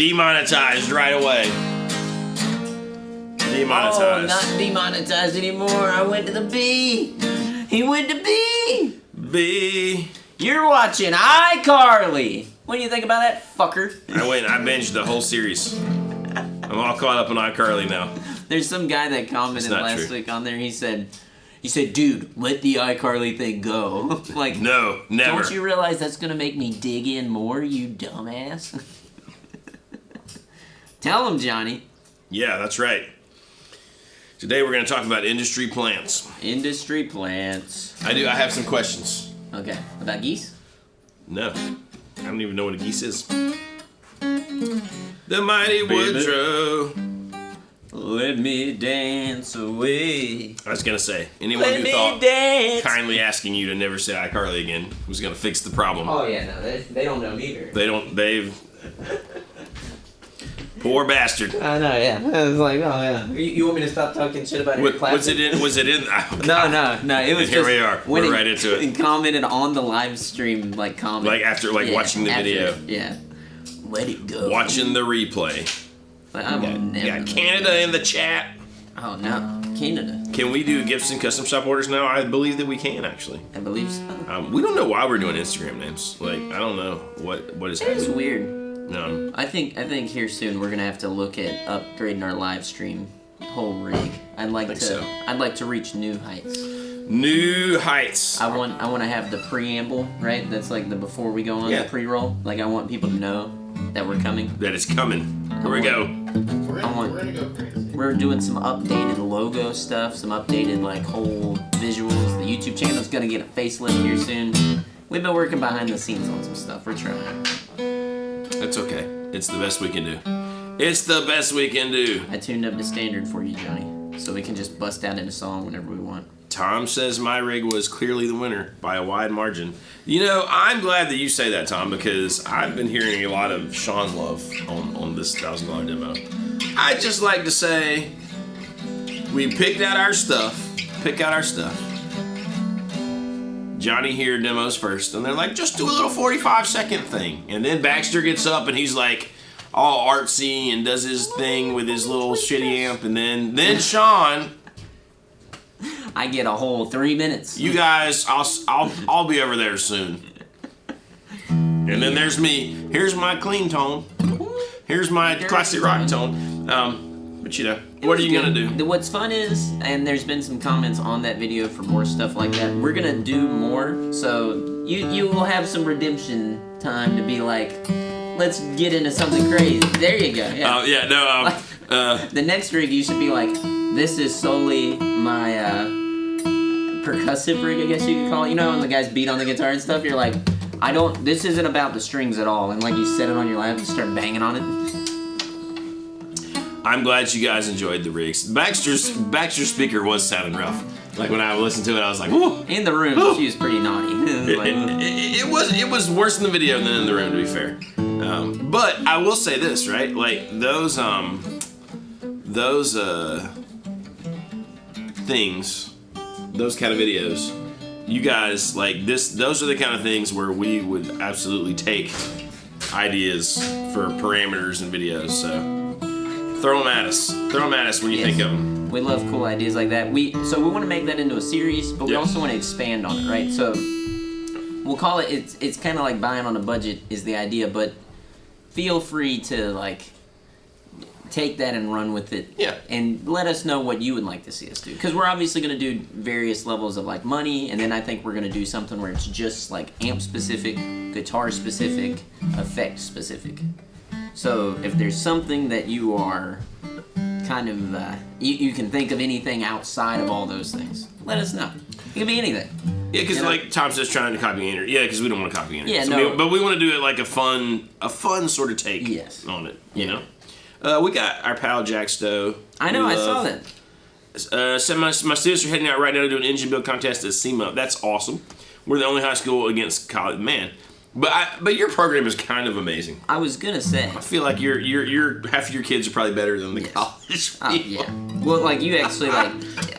Demonetized right away. Demonetized. Oh, not demonetized anymore. I went to the B. He went to B. B. You're watching iCarly. What do you think about that, fucker? I binged the whole series. I'm all caught up on iCarly now. There's some guy that commented last week on there. He said, dude, let the iCarly thing go. Like, no, never. Don't you realize that's gonna make me dig in more, you dumbass? Tell him, Johnny. Yeah, that's right. Today we're going to talk about industry plants. Industry plants. I have some questions. Okay. About geese? No. I don't even know what a geese is. The mighty Woodrow. Let me dance away. I was going to say, anyone who thought kindly asking you to never say iCarly again was going to fix the problem. Oh, yeah, no, they don't know neither. They've... Poor bastard. I know, yeah. I was like, oh, yeah. You want me to stop talking shit about Eric Clapton? Was it in? Oh, no. It was and here we are. We're right into it. He commented on the live stream, comment. Like after, watching the video. Yeah. Let it go. Watching the replay. But got Canada in the chat. Oh, no. Canada. Can we do Gibson custom shop orders now? I believe that we can, actually. I believe so. We don't know why we're doing Instagram names. Like, I don't know what is happening. It's weird. No. I think here soon we're gonna have to look at upgrading our live stream whole rig. I'd like to reach new heights. New heights. I want to have the preamble, right? That's like the before we go on the pre-roll. Like I want people to know that we're coming. That it's coming. Here we go. We're gonna go crazy. We're doing some updated logo stuff, some updated like whole visuals. The YouTube channel's gonna get a facelift here soon. We've been working behind the scenes on some stuff. We're trying. That's okay. It's the best we can do. It's the best we can do. I tuned up the standard for you, Johnny, so we can just bust out into song whenever we want. Tom says my rig was clearly the winner by a wide margin. You know, I'm glad that you say that, Tom, because I've been hearing a lot of Sean love on this $1,000 demo. I'd just like to say we picked out our stuff. Pick out our stuff. Johnny here demos first, and they're like, just do a little 45-second thing. And then Baxter gets up and he's like all artsy and does his thing with his little shitty amp, and then Sean, I get a whole 3 minutes. You guys, I'll be over there soon. And then there's me. Here's my clean tone. Here's my classic rock tone. But you know, what are you gonna do? What's fun is, and there's been some comments on that video for more stuff like that. We're gonna do more, so you will have some redemption time to be like, let's get into something crazy. There you go. Yeah. The next rig, you should be like, this is solely my percussive rig, I guess you could call it. You know, when the guys beat on the guitar and stuff, you're like, this isn't about the strings at all. And like you set it on your lap and start banging on it. I'm glad you guys enjoyed the rigs. Baxter's speaker was sounding rough. Like when I listened to it, I was like, whoa. In the room, she was pretty naughty. It was worse in the video than in the room, to be fair. But I will say this, right? Like those things, those kind of videos, you guys like this. Those are the kind of things where we would absolutely take ideas for parameters and videos. So. Throw them at us. Throw them at us when you think of them. We love cool ideas like that. So we want to make that into a series, but we also want to expand on it, right? So we'll call it. It's kind of like buying on a budget is the idea, but feel free to like take that and run with it. Yeah. And let us know what you would like to see us do, because we're obviously going to do various levels of like money, and then I think we're going to do something where it's just like amp specific, guitar specific, effect specific. So if there's something that you are kind of, you can think of anything outside of all those things, let us know. It can be anything. Yeah, because like Tom's just trying to copy Andrew. Yeah, because we don't want to copy Andrew. Yeah, so but we want to do it like a fun sort of take on it. You know, we got our pal Jack Stowe. I know, I saw that. So my students are heading out right now to do an engine build contest at SEMA. That's awesome. We're the only high school against college. Man. But your program is kind of amazing. I was gonna say. I feel like your half of your kids are probably better than the college people. Yeah. Well, like you actually like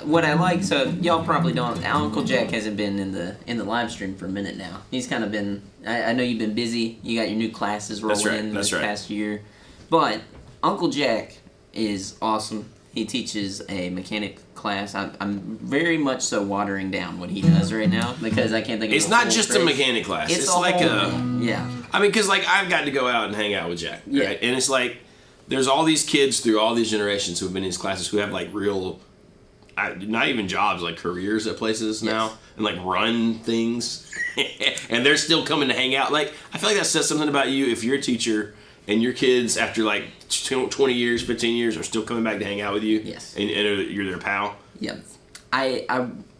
what I like. So y'all probably don't. Uncle Jack hasn't been in the live stream for a minute now. He's kind of been. I know you've been busy. You got your new classes rolling in this past year. But Uncle Jack is awesome. He teaches a mechanic class. I'm very much so watering down what he does right now because I can't think of It's not just a mechanic class. It's like yeah. I mean, because like I've got to go out and hang out with Jack, Yeah. right? And it's like there's all these kids through all these generations who have been in his classes who have like real, not even jobs, like careers at places now, and like run things, and they're still coming to hang out. Like I feel like that says something about you if you're a teacher and your kids after like 20 years, 15 years are still coming back to hang out with you. Yes. And you're their pal. Yep. I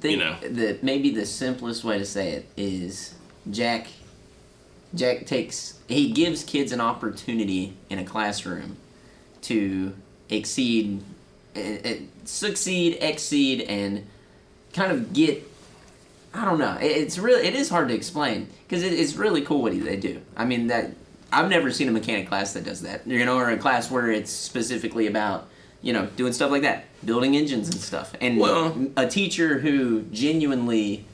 think You know. that maybe the simplest way to say it is Jack gives kids an opportunity in a classroom to succeed, exceed, and kind of get. I don't know. It is hard to explain because it's really cool what they do. I mean that I've never seen a mechanic class that does that. Or a class where it's specifically about doing stuff like that, building engines and stuff, and a teacher who genuinely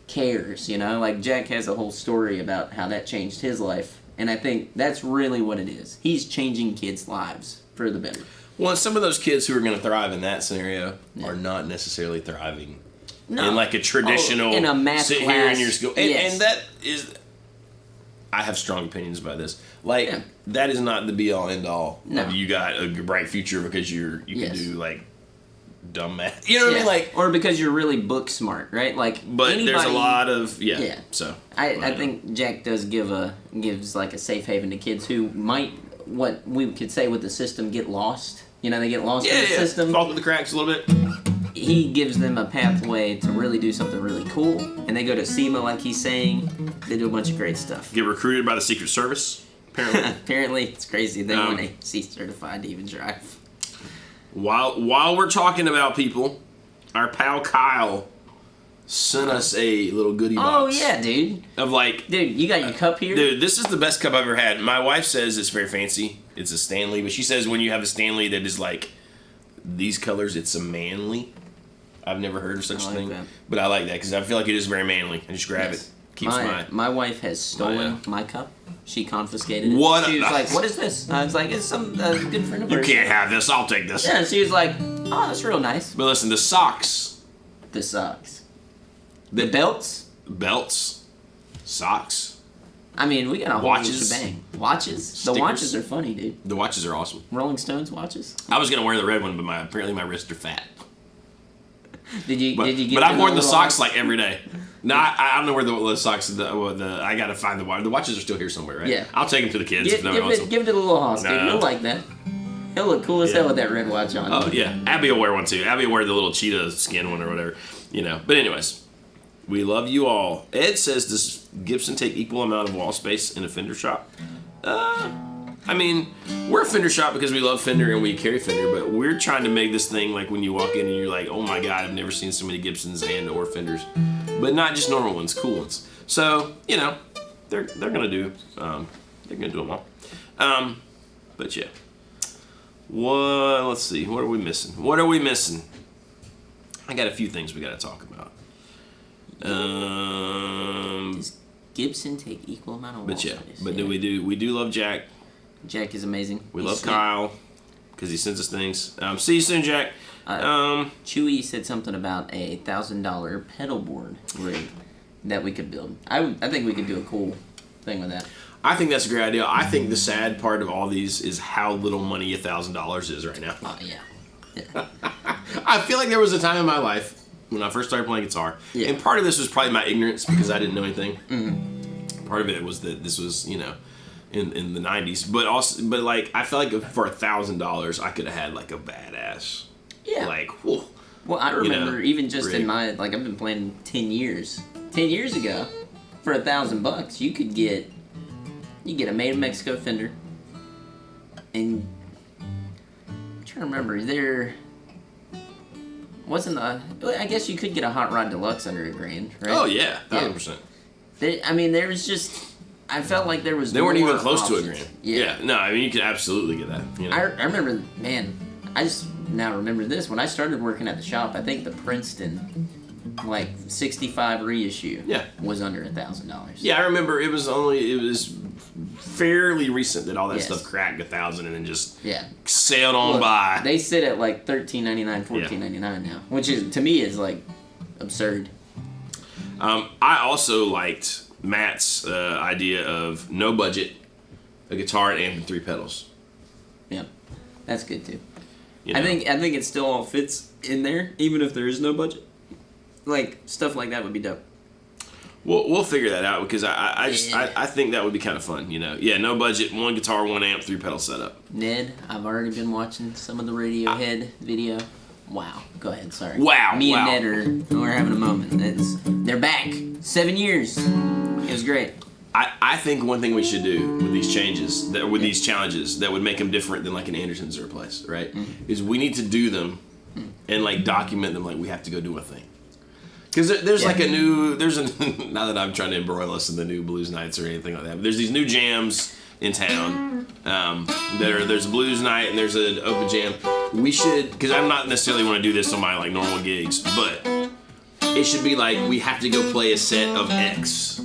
cares. Like Jack has a whole story about how that changed his life, and I think that's really what it is. He's changing kids' lives for the better. Well, some of those kids who are going to thrive in that scenario are not necessarily thriving in like a traditional in a math sit class. here in your school. Yes. And that is, I have strong opinions about this. Like that is not the be all end all. No. You got a bright future because you Yes. can do like dumb math. You know what I mean? Like, or because you're really book smart, right? Like, but there's a lot of Yeah. So I think Jack does gives like a safe haven to kids who might, what we could say with the system, get lost. They get lost in the system. Fall through the cracks a little bit. He gives them a pathway to really do something really cool, and they go to SEMA, like he's saying. They do a bunch of great stuff. Get recruited by the Secret Service. Apparently, Apparently, it's crazy. They want a C certified to even drive. While we're talking about people, our pal Kyle sent us a little goodie box. Oh yeah, dude. Of like, Dude, you got your cup here? dude, this is the best cup I've ever had. My wife says it's very fancy. It's a Stanley, but she says when you have a Stanley that is like these colors, it's a manly. I've never heard of such a like thing, that. but I like that because I feel like it is very manly. I just grab it. Keeps my wife has stolen my cup. She confiscated it. What? She was like, "What is this?" I was like, "It's some good friend of You hers." can't have this. I'll take this. Yeah, and she was like, "Oh, that's real nice." But listen, the socks, The socks, the belts. belts, socks. I mean, we got a whole Watches. shebang. Watches. Stickers. The watches are funny, dude. The watches are awesome. Rolling Stones watches. I was gonna wear the red one, but apparently my wrists are fat. Did you get? But I've worn the little- socks like every day. No, I don't know where the socks. I gotta find the watch. The watches are still here somewhere, right? Yeah. I'll take them to the kids if no one wants them. Give it to the little hoss, dude. No. You'll like that. He'll look cool as Yeah. hell with that red watch on. Oh yeah, Abby will wear one too. Abby will wear the little cheetah skin one or whatever. But anyways, we love you all. Ed says, does Gibson take equal amount of wall space in a Fender shop? I mean, we're a Fender shop because we love Fender and we carry Fender, but we're trying to make this thing like when you walk in and you're like, oh my god, I've never seen so many Gibsons and or Fenders, but not just normal ones, cool ones. So they're gonna do them all. But yeah. Let's see. What are we missing? I got a few things we got to talk about. Does Gibson take equal amount of wall But yeah, space? but we do love Jack. Jack is amazing. We He's love sweet. Kyle because he sends us things. See you soon, Jack. Chewy said something about a $1,000 pedal board rig that we could build. I think we could do a cool thing with that. I think that's a great idea. I think the sad part of all these is how little money $1,000 is right now. Oh yeah. I feel like there was a time in my life when I first started playing guitar, and part of this was probably my ignorance because I didn't know anything. Mm-hmm. Part of it was that this was, in the 90s, but like I feel like for $1,000 I could have had like a badass, like whew. Well, I remember even just rig. in my I've been playing 10 years. 10 years ago, for $1,000, you could get a made in Mexico Fender, and I'm trying to remember there. I guess you could get a Hot Rod Deluxe under $1,000, right? Oh yeah, 1,000%. There was just. I felt like there was. They weren't even more close to options. $1,000. Yeah. No, I mean you could absolutely get that. I remember, man. I just now remember this when I started working at the shop. I think the Princeton like 65 reissue Yeah. was under $1,000. Yeah, I remember it was fairly recent that all that Yes. stuff cracked 1,000 and then just Yeah. sailed on Look, by. They sit at like $13.99, $14.99 now, which is to me is like absurd. I also liked Matt's idea of no budget, a guitar, an amp, and 3 pedals. Yeah, that's good too. You know? I think it still all fits in there, even if there is no budget. Like stuff like that would be dope. We'll figure that out because I Yeah. think that would be kind of fun. You know, yeah, no budget, 1 guitar, 1 amp, 3 pedal setup. Ned, I've already been watching some of the Radiohead video. Wow. Go ahead. Sorry. Wow, Me wow. and Ned we're having a moment. They're back. 7 years. It was great. I think one thing we should do with these changes, these challenges, that would make them different than like an Anderson's or a place, right? Is we need to do them and like document them like we have to go do a thing. Because there's like now that I'm trying to embroil us in the new blues nights or anything like that, but there's these new jams in town there's a blues night and there's an open jam. We should, because I'm not necessarily want to do this on my like normal gigs, but it should be like we have to go play a set of X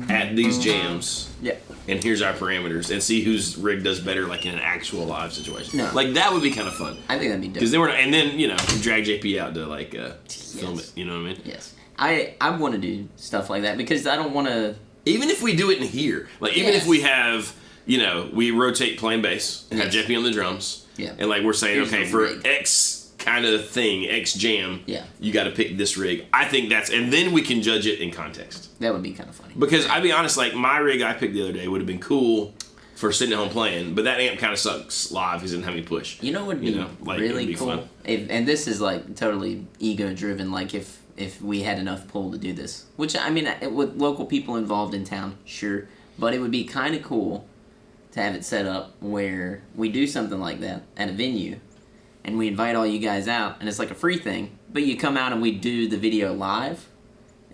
at these jams. Yeah. And here's our parameters, and see whose rig does better, like in an actual live situation. No. Like that would be kind of fun. I think that'd be dope. Because then you know, drag JP out to like film it. You know what I mean? Yes. I want to do stuff like that because I don't want to. Even if we do it in here, like even Yes. if we have, you know, we rotate playing bass and have Yes. JP on the drums. Yeah. And like we're saying, Here's okay, the for rig. X kind of thing, X jam, Yeah. you got to pick this rig. I think and then we can judge it in context. That would be kind of funny. Because I'll be honest, like my rig I picked the other day would have been cool for sitting at home playing, but that amp kind of sucks live because it didn't have any push. You know what would be like, really it'd be cool? fun. And this is like totally ego driven. Like if we had enough pull to do this, which I mean, with local people involved in town, sure, but it would be kind of cool to have it set up where we do something like that at a venue, and we invite all you guys out, and it's like a free thing, but you come out and we do the video live.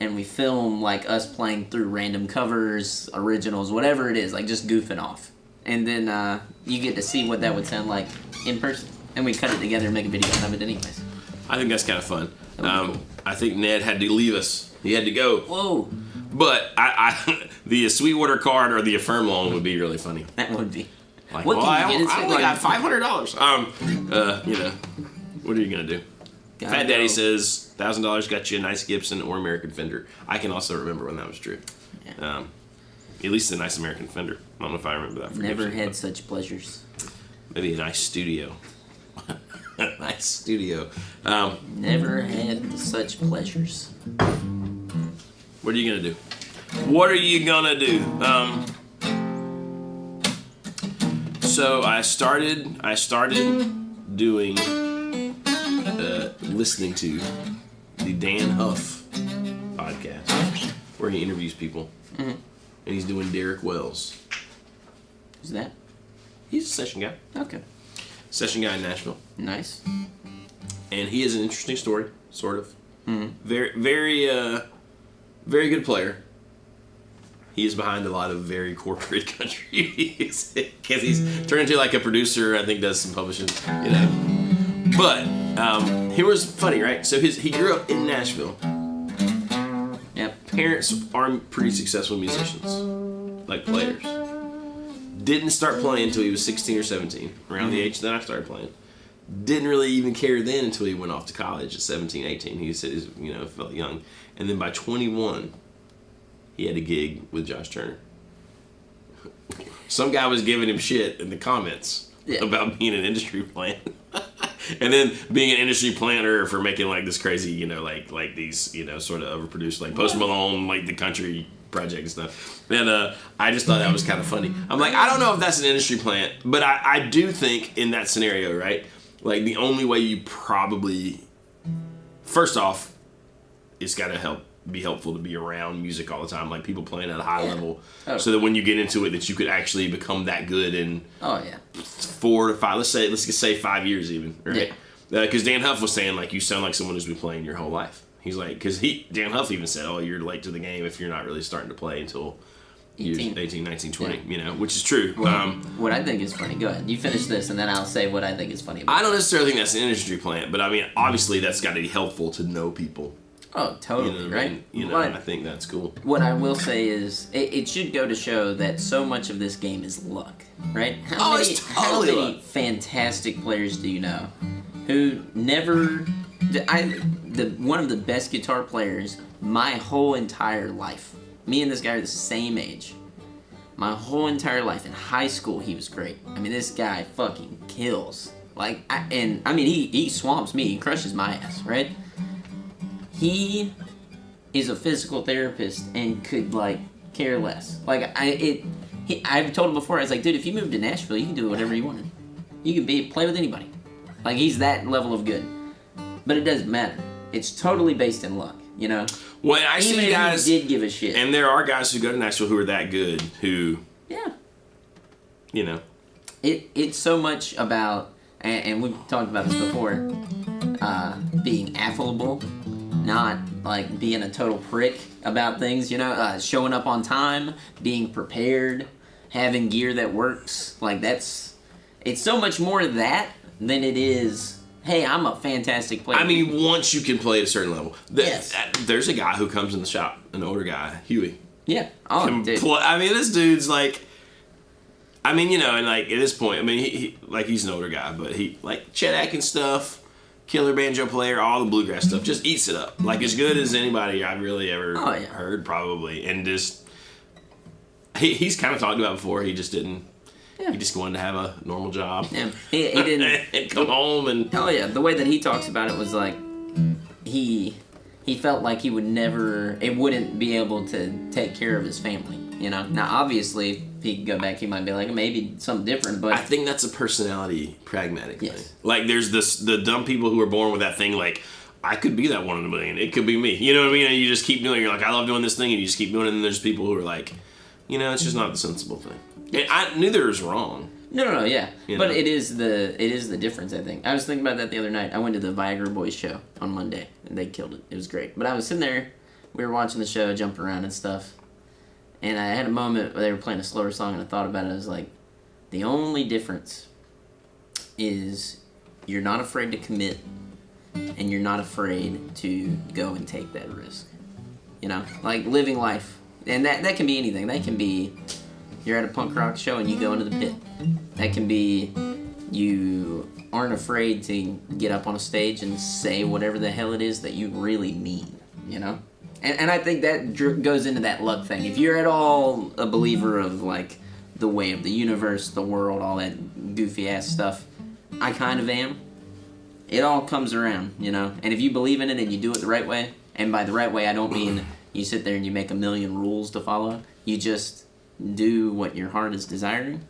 And we film like us playing through random covers, originals, whatever it is, like just goofing off. And then you get to see what that would sound like in person. And we cut it together and make a video out of it anyways. I think that's kind of fun. That would be cool. I think Ned had to leave us. He had to go. Whoa, But the Sweetwater card or the Affirm loan would be really funny. that would be. Like, What well, can you get I into, only like- got $500. You know, what are you gonna do? Gotta Fat Daddy go. says $1,000 got you a nice Gibson or American Fender. I can also remember when that was true. Yeah. At least a nice American Fender. I don't know if I remember that. For Never Gibson, had but such pleasures. maybe a nice studio. Nice studio. Never had such pleasures. What are you gonna do? What are you gonna do? So I started doing listening to the Dan Huff podcast where he interviews people, and he's doing Derek Wells. Who's that? He's a session guy, Okay. session guy in Nashville, Nice. and he has an interesting story, sort of. Very, very, very good player. He is behind a lot of very corporate country music because he's turned into like a producer. I think does some publishing, you know. But here was funny, right? So he grew up in Nashville. Yep. Parents are pretty successful musicians, like players. Didn't start playing until he was 16 or 17, around the age that I started playing. Didn't really even care then until he went off to college at 17, 18. He said, you know, felt young. And then by 21, he had a gig with Josh Turner. Some guy was giving him shit in the comments about being an industry plant. And then being an industry planter for making like this crazy, you know, like these, you know, sort of overproduced, like Post Malone, like the country project and stuff. And I just thought that was kind of funny. I'm like, I don't know if that's an industry plant, but I do think in that scenario, right? Like the only way you probably, first off, it's got to be helpful to be around music all the time, like people playing at a high level, so that when you get into it, that you could actually become that good in 4 to 5. Let's just say 5 years even, right? Because Dan Huff was saying like you sound like someone who's been playing your whole life. He's like, because Dan Huff even said, oh, you're late to the game if you're not really starting to play until 18, 19, 20, you know, which is true. Well, what I think is funny, go ahead. You finish this and then I'll say what I think is funny about I don't necessarily think that's an industry plant, but I mean, obviously that's got to be helpful to know people Oh, totally, You know what I right? mean? You know, But I think that's cool. what I will say is, it should go to show that so much of this game is luck, right? How It's totally how many luck. fantastic players do you know who never? One of the best guitar players my whole entire life. Me and this guy are the same age. My whole entire life in high school, he was great. I mean, this guy fucking kills. Like, he swamps me. He crushes my ass, right? He is a physical therapist and could, like, care less. Like, I've told him before, I was like, dude, if you moved to Nashville, you can do whatever you wanted. You can play with anybody. Like, he's that level of good. But it doesn't matter. It's totally based in luck, you know? Well, I Even see if guys, he did give a shit. and there are guys who go to Nashville who are that good, who, Yeah. you know. It's so much about, and we've talked about this before, being affable, not like being a total prick about things, you know, showing up on time, being prepared, having gear that works. Like, it's so much more of that than it is, hey, I'm a fantastic player. I mean, once you can play at a certain level. Yes. There's a guy who comes in the shop, an older guy, Huey. Yeah. Oh, Can dude. I mean, this dude's like, I mean, you know, and like at this point, I mean, he's an older guy, but he, like, Chet Atkins stuff, killer banjo player, all the bluegrass stuff, just eats it up. Like, as good as anybody I've really ever heard, probably. And just, he's kind of talked about before, he just didn't. Yeah. He just wanted to have a normal job. Yeah. He didn't. And come home and. Oh yeah, the way that he talks about it was like he felt like he would never, it wouldn't be able to take care of his family. You know. Now obviously, if he could go back, he might be like maybe something different. But I think that's a personality pragmatic thing. Yes. Like there's the dumb people who are born with that thing like. I could be that one in a million. It could be me. You know what I mean? And you just keep doing it. You're like, I love doing this thing, and you just keep doing it. And there's people who are like, you know, it's just not the sensible thing. And neither is wrong. No, yeah. You But know? it is the difference, I think. I was thinking about that the other night. I went to the Viagra Boys show on Monday, and they killed it. It was great. But I was sitting there, we were watching the show, jumping around and stuff, and I had a moment where they were playing a slower song, and I thought about it. I was like, the only difference is you're not afraid to commit, and you're not afraid to go and take that risk. You know? Like, living life. And that can be anything. That can be... You're at a punk rock show and you go into the pit. That can be you aren't afraid to get up on a stage and say whatever the hell it is that you really mean, you know? And I think that goes into that luck thing. If you're at all a believer of, like, the way of the universe, the world, all that goofy-ass stuff, I kind of am. It all comes around, you know? And if you believe in it and you do it the right way, and by the right way I don't mean you sit there and you make a million rules to follow, you just... do what your heart is desiring,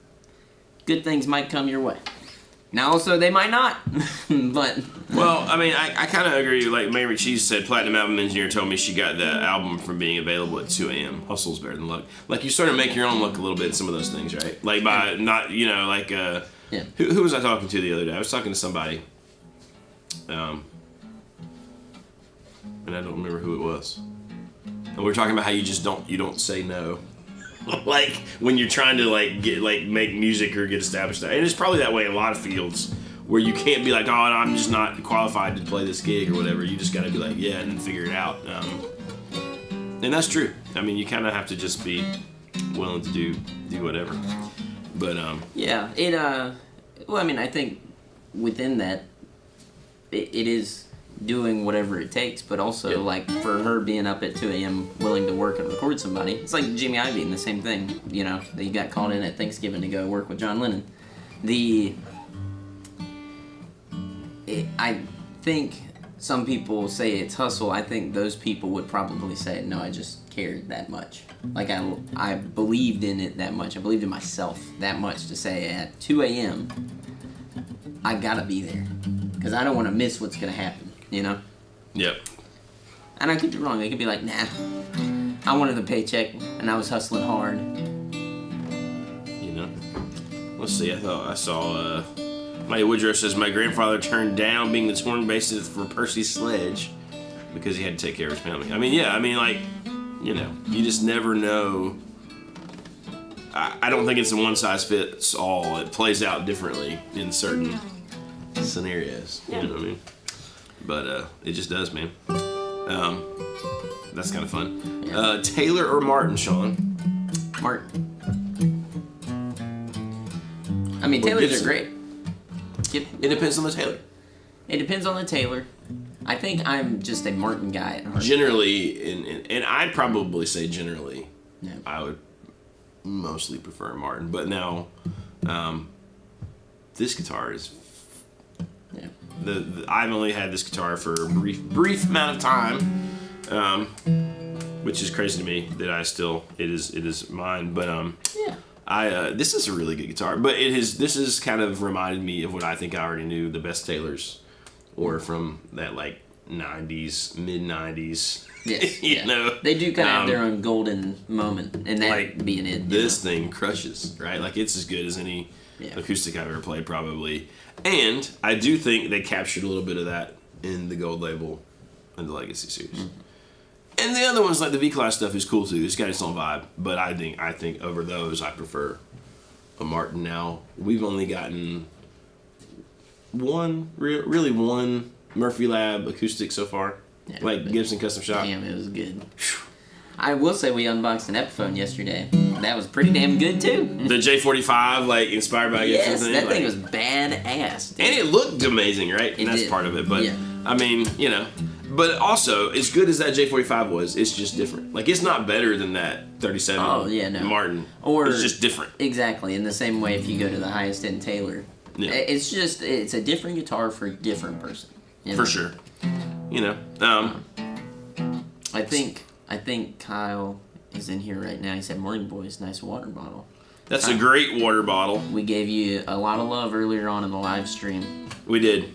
good things might come your way. Now, also, they might not, but... Well, I mean, I kind of agree. Like Mary Cheese said, Platinum Album Engineer told me she got the album from being available at 2 a.m. Hustle's better than luck. Like, you sort of make your own luck a little bit in some of those things, right? Like, by not, you know, like, Yeah. who was I talking to the other day? I was talking to somebody, and I don't remember who it was. And we were talking about how you don't say no. Like when you're trying to make music or get established, and it's probably that way in a lot of fields where you can't be like, oh, I'm just not qualified to play this gig or whatever. You just got to be like, yeah, and then figure it out. And that's true. I mean, you kind of have to just be willing to do whatever. But yeah, well, I mean, I think within that, it is doing whatever it takes, but also, Yeah. like, for her being up at 2 a.m. willing to work and record somebody, it's like Jimmy Iovine and the same thing, you know, that he got called in at Thanksgiving to go work with John Lennon. I think some people say it's hustle. I think those people would probably say, no, I just cared that much. Like, I believed in it that much. I believed in myself that much to say at 2 a.m., I gotta be there. Because I don't want to miss what's gonna happen. You know? yep. And I could be wrong. They could be like, nah, I wanted the paycheck and I was hustling hard. You know. Let's see. I saw. Mighty Woodrow says my grandfather turned down being the torn bassist for Percy Sledge because he had to take care of his family. I mean, yeah. I mean, like, you know, you just never know. I don't think it's a one size fits all. It plays out differently in certain scenarios. You know what I mean? But it just does, man. That's kind of fun. Yeah. Taylor or Martin, Sean? Martin. I mean, Or Taylors Gibson. are great. It depends on the Taylor. It depends on the Taylor. I think I'm just a Martin guy at heart. Generally, and I'd probably say generally, Yeah. I would mostly prefer Martin. But now, this guitar is Yeah. I've only had this guitar for a brief amount of time, which is crazy to me that it is mine. But Yeah. this is a really good guitar. But this has kind of reminded me of what I think I already knew the best Taylors were from that like 90s, mid 90s. Yes. you yeah. know, They do kind of have their own golden moment, and that like, being it. you This know. thing crushes, right? Like it's as good as any Yeah. acoustic I've ever played, probably. And I do think they captured a little bit of that in the Gold Label and the Legacy series. Mm-hmm. And the other ones, like the V-Class stuff, is cool too. It's got its own vibe. But I think over those, I prefer a Martin now. We've only gotten one Murphy Lab acoustic so far. Yeah, like but- Gibson Custom Shop. Damn, it was good. I will say we unboxed an Epiphone yesterday. That was pretty damn good too. The J45, like inspired by Gibson Yes, thing. that like, thing was badass. Dude. And it looked amazing, right? It And that's did. part of it. But Yeah. I mean, you know. But also, as good as that J45 was, it's just different. Like it's not better than that 37 Oh, yeah, no. Martin. Or- it's just different. Exactly. In the same way, if you go to the highest end Taylor, Yeah. it's a different guitar for a different person. you know? For sure. You know. I think Kyle is in here right now. He said, "Morning, boys. Nice water bottle." That's a great water bottle. We gave you a lot of love earlier on in the live stream. We did.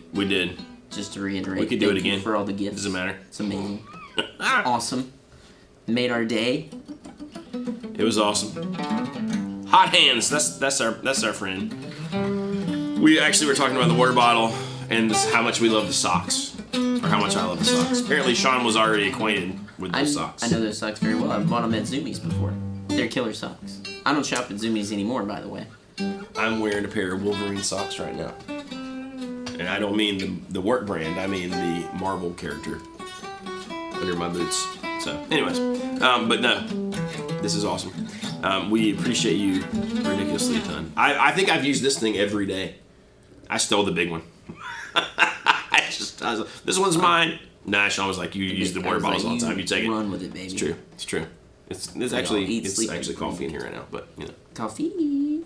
Just to reiterate, We could do thank it you again. for all the gifts. Doesn't matter. It's amazing. Awesome. Made our day. It was awesome. Hot hands. That's our friend. We actually were talking about the water bottle and how much we love the socks, or how much I love the socks. Apparently, Sean was already acquainted with those socks. I know those socks very well. I've bought them at Zoomies before. They're killer socks. I don't shop at Zoomies anymore, by the way. I'm wearing a pair of Wolverine socks right now. And I don't mean the work brand, I mean the Marvel character under my boots. So, anyways, but no, this is awesome. We appreciate you ridiculously a ton. I think I've used this thing every day. I stole the big one. I was like, this one's mine. Nah, Sean was like, you use the water bottles all the time. You take it. Run with it, baby. It's true. It's true. It's all actually eat, sleep, and coffee in here right now, but you know. Coffee.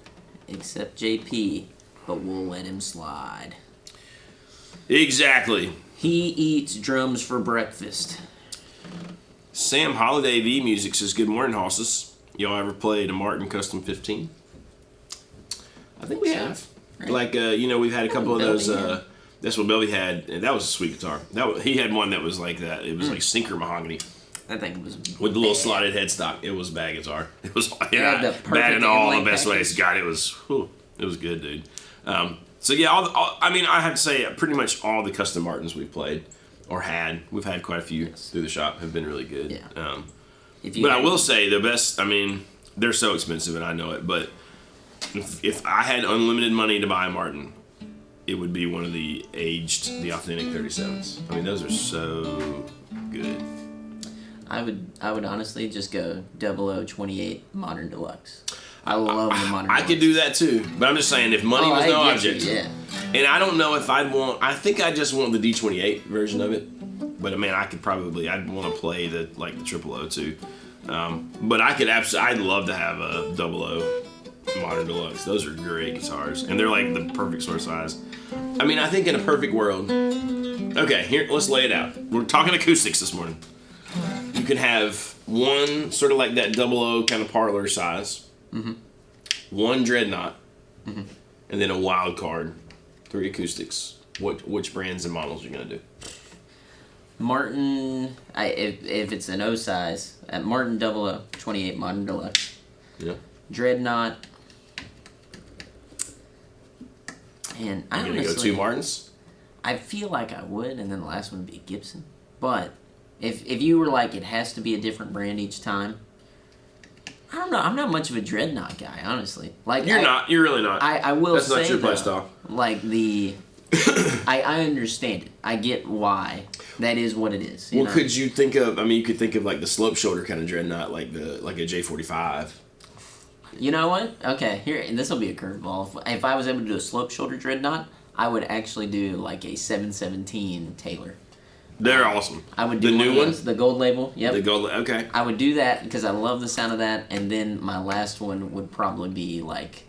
Except JP, but we'll let him slide. Exactly. He eats drums for breakfast. Sam Holiday V Music says, "Good morning, hosses. Y'all ever played a Martin Custom 15?" I think we have. Right. Like, we've had a couple of those. Belvy had. That's what Belvy had. And that was a sweet guitar. He had one that was like that. It was like sinker mahogany That thing was with the little bad. slotted headstock. It was a bad guitar. It was had the bad perfect in all the inlay best ways. package. God, it was good, dude. So yeah, I have to say, pretty much all the custom Martins we've played or had, we've had quite a few through the shop, have been really good. Yeah. But I will say the best. I mean, they're so expensive, and I know it. But if I had unlimited money to buy a Martin, it would be one of the authentic 37s. I mean, those are so good. I would honestly just go 0028 Modern Deluxe. I love the Modern I Deluxe. could do that too, but I'm just saying if money was I no get object, you, yeah. and I don't know if I'd want. I think I just want the D28 version of it. But man, I'd want to play the 000 too. But I'd love to have a 00 Modern Deluxe. Those are great guitars, and they're like the perfect sort of size. I mean, I think in a perfect world. Okay, here, let's lay it out. We're talking acoustics this morning. You can have one sort of like that 00 kind of parlor size. Mm-hmm. One dreadnought, mm-hmm. And then a wild card, 3 acoustics. Which brands and models are you gonna do? Martin, if it's an O size, at Martin 0028 Modern Deluxe. Yeah. Dreadnought. And I You're gonna go honestly, 2 Martins? I feel like I would, and then the last one would be a Gibson. But if you were like, it has to be a different brand each time, I don't know. I'm not much of a Dreadnought guy, honestly. Like You're not. You're really not. I will That's say not your play though, style. like the I understand it. I get why. That is what it is. You know? Could you think of? I mean, you could think of like the slope shoulder kind of dreadnought, like a J45. You know what? Okay, here, and this will be a curveball. If I was able to do a slope shoulder dreadnought, I would actually do like a 717 Taylor. They're awesome. I would do the new one, the gold label. Yep. The gold. Okay. I would do that because I love the sound of that, and then my last one would probably be like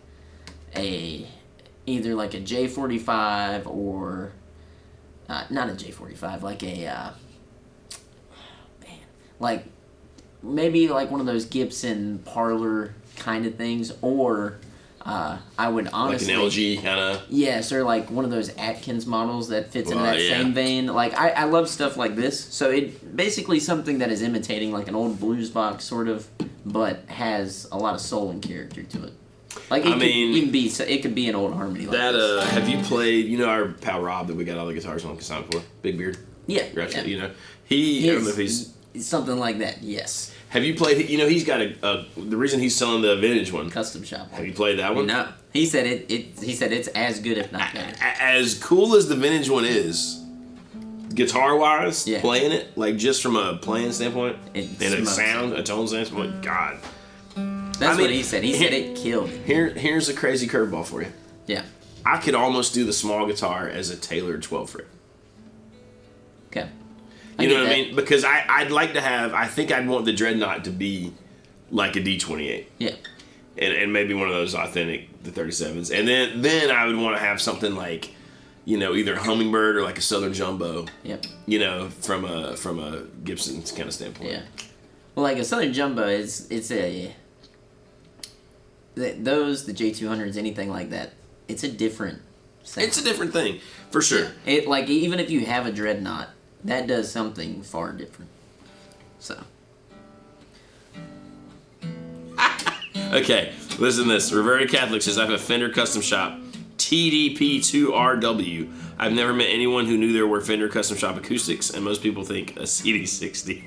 either like a J45 or not a J45, like a like maybe like one of those Gibson parlor kind of things, or I would honestly like an LG kind of. Yes, or like one of those Atkins models that fits into that same vein. Like I love stuff like this. So it basically something that is imitating like an old blues box sort of, but has a lot of soul and character to it. Like it could be an old harmony. Like That this. have you played? You know our pal Rob that we got all the guitars on consignment for, Big Beard. Yeah, Gotcha, yeah. You know I don't know if he's something like that. Yes, Have you played? You know, he's got the reason he's selling the vintage one. custom shop. Have you played that one? No, he said he said it's as good if not better. As cool as the vintage one is, guitar wise, Yeah. playing it like just from a playing standpoint It and a smokes. sound, a tone standpoint, God. That's I mean, what he said. He said it killed him. Here's a crazy curveball for you. Yeah. I could almost do the small guitar as a tailored 12 fret. Okay. You know what I mean? Because I'd like to have. I think I'd want the dreadnought to be like a D28. Yeah. And maybe one of those authentic the 37s, and then I would want to have something like, you know, either a Hummingbird or like a Southern Jumbo. Yep. You know, from a Gibson kind of standpoint. Yeah. Well, like a Southern Jumbo the J200s, anything like that, it's a different sound. It's a different thing, for sure. It like even if you have a dreadnought, that does something far different. So. Okay, listen to this. Reverted Catholic says, I have a Fender custom shop, TDP2RW. I've never met anyone who knew there were Fender custom shop acoustics, and most people think a CD60.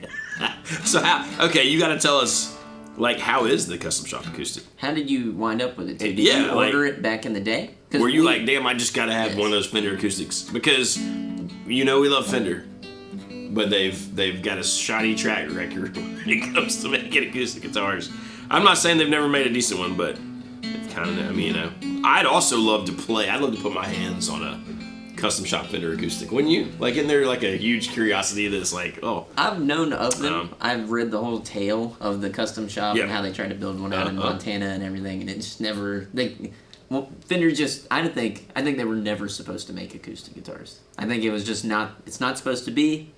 So how? Okay, you got to tell us, like, how is the custom shop acoustic? How did you wind up with it? Did Yeah, you order it back in the day? Were you like, damn, I just got to have one of those Fender acoustics? Because, you know, we love Fender, but they've got a shoddy track record when it comes to making acoustic guitars. I'm not saying they've never made a decent one, but it's kind of, I mean, you know. I'd also love to play. I'd love to put my hands on a custom shop Fender acoustic, wouldn't you? Like, isn't there like a huge curiosity that's like, oh. I've known of them. I've read the whole tale of the custom shop and how they tried to build one out in Montana and everything, and it just never. Fender just. I think they were never supposed to make acoustic guitars. I think it was just not. It's not supposed to be.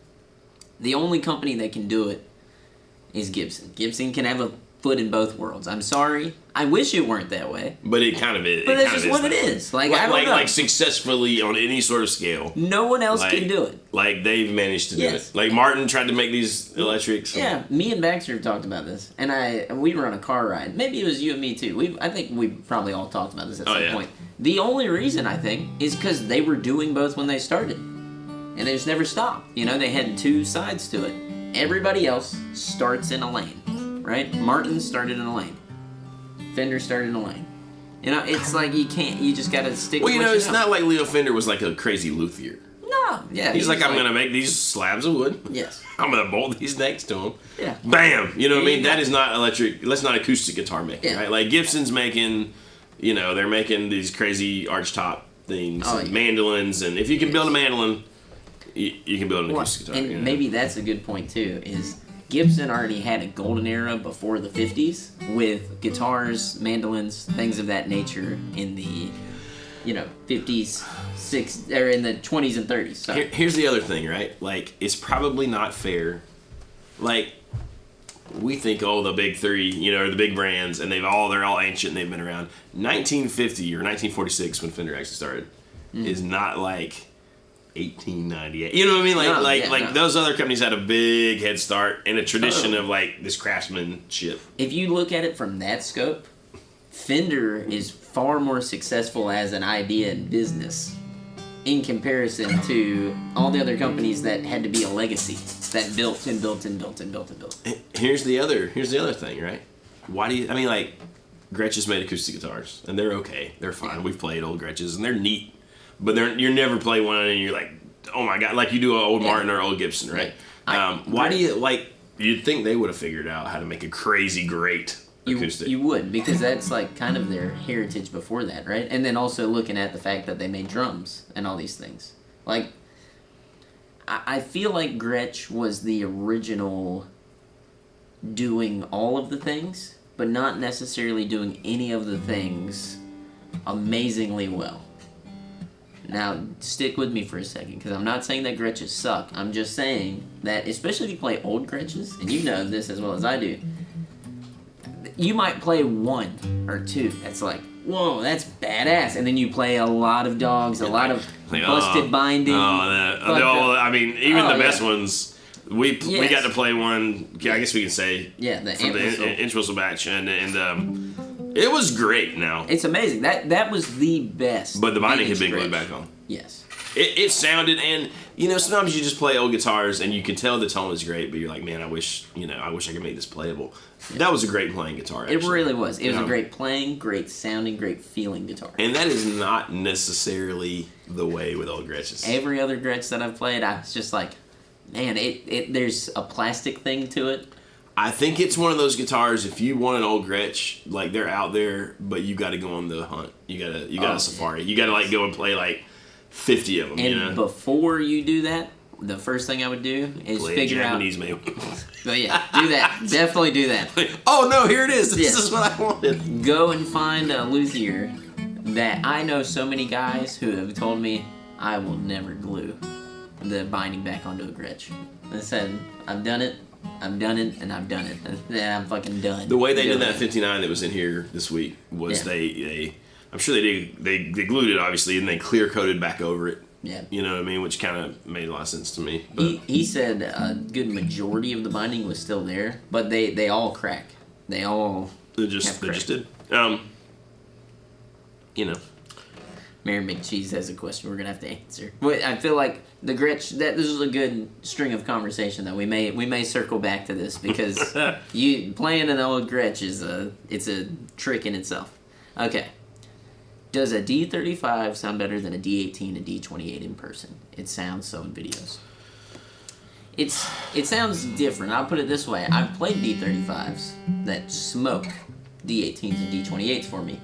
The only company that can do it is Gibson. Gibson can have a foot in both worlds. I'm sorry. I wish it weren't that way. But it kind of is. But that's just what it is. Like I don't know. Like successfully on any sort of scale. No one else can do it. Like they've managed to do it. Like Martin tried to make these electrics. Yeah, me and Baxter have talked about this, and we were on a car ride. Maybe it was you and me too. I think we probably all talked about this at some point. The only reason I think is because they were doing both when they started, and they just never stopped. You know, they had two sides to it. Everybody else starts in a lane, right? Martin started in a lane. Fender started in a lane. You know, it's like you just gotta stick with Well, you know, it's not like Leo Fender was like a crazy luthier. No, yeah. He's like, I'm gonna make these slabs of wood. Yes. I'm gonna bolt these next to him. Yeah. Bam! You know what I mean? Yeah. That is not electric, that's not acoustic guitar making, right? Like Gibson's making, you know, they're making these crazy archtop things, and mandolins, and if you can build a mandolin, you can build an acoustic guitar. And maybe that's a good point too, is Gibson already had a golden era before the 50s with guitars, mandolins, things of that nature in the, 50s, or in the 20s and 30s. So. Here's the other thing, right? Like, it's probably not fair. Like, we think, the big three, or the big brands, and they're all ancient and they've been around. 1950 or 1946 when Fender actually started is not like 1898. You know what I mean? Like those other companies had a big head start and a tradition of like this craftsmanship. If you look at it from that scope, Fender is far more successful as an idea in business in comparison to all the other companies that had to be a legacy that built and built and built and built and built. Here's the other thing, right? Why do you? I mean, like Gretsch's made acoustic guitars and they're okay, they're fine. We've played old Gretsch's and they're neat. but you never play one and you're like, oh my god, like you do an old Martin or old Gibson, right? Why do you like? You'd think they would have figured out how to make a crazy great acoustic. You would, because that's like kind of their heritage before that, right? And then also looking at the fact that they made drums and all these things. Like, I feel like Gretsch was the original doing all of the things, but not necessarily doing any of the things amazingly well. Now, stick with me for a second, because I'm not saying that Gretches suck. I'm just saying that, especially if you play old Gretches, and you know this as well as I do, you might play one or two that's like, whoa, that's badass. And then you play a lot of dogs, a lot of busted binding. I mean, even the best ones, we got to play one, I guess we can say, the inch whistle batch, and it was great. Now it's amazing. That was the best. But the binding had been glued back on. Yes. It sounded, and sometimes you just play old guitars and you can tell the tone is great, but you're like, man, I wish I could make this playable. Yeah. That was a great playing guitar. Actually. It really was. It was a great playing, great sounding, great feeling guitar. And that is not necessarily the way with old Gretches. Every other Gretsch that I've played, I was just like, man, there's a plastic thing to it. I think it's one of those guitars. If you want an old Gretsch, like they're out there, but you got to go on the hunt. You got a safari. You got to go and play 50 of them. And before you do that, the first thing I would do is play figure a out. Japanese man. But yeah, do that. Definitely do that. Oh no, here it is. This is what I wanted. Go and find a luthier that I know so many guys who have told me I will never glue the binding back onto a Gretsch. They said, I've done it, and I've done it. And I'm fucking done. The way they did that 59 that was in here this week was they I'm sure they glued it obviously and they clear coated back over it. Yeah. You know what I mean? Which kind of made a lot of sense to me. But he said a good majority of the binding was still there, but they all crack. They just did. Mary McCheese has a question we're gonna have to answer. I feel like the Gretsch. This is a good string of conversation that we may circle back to this because you playing an old Gretsch it's a trick in itself. Okay. Does a D35 sound better than a D18 and D28 in person? It sounds so in videos. It sounds different. I'll put it this way. I've played D35s that smoke D18s and D28s for me,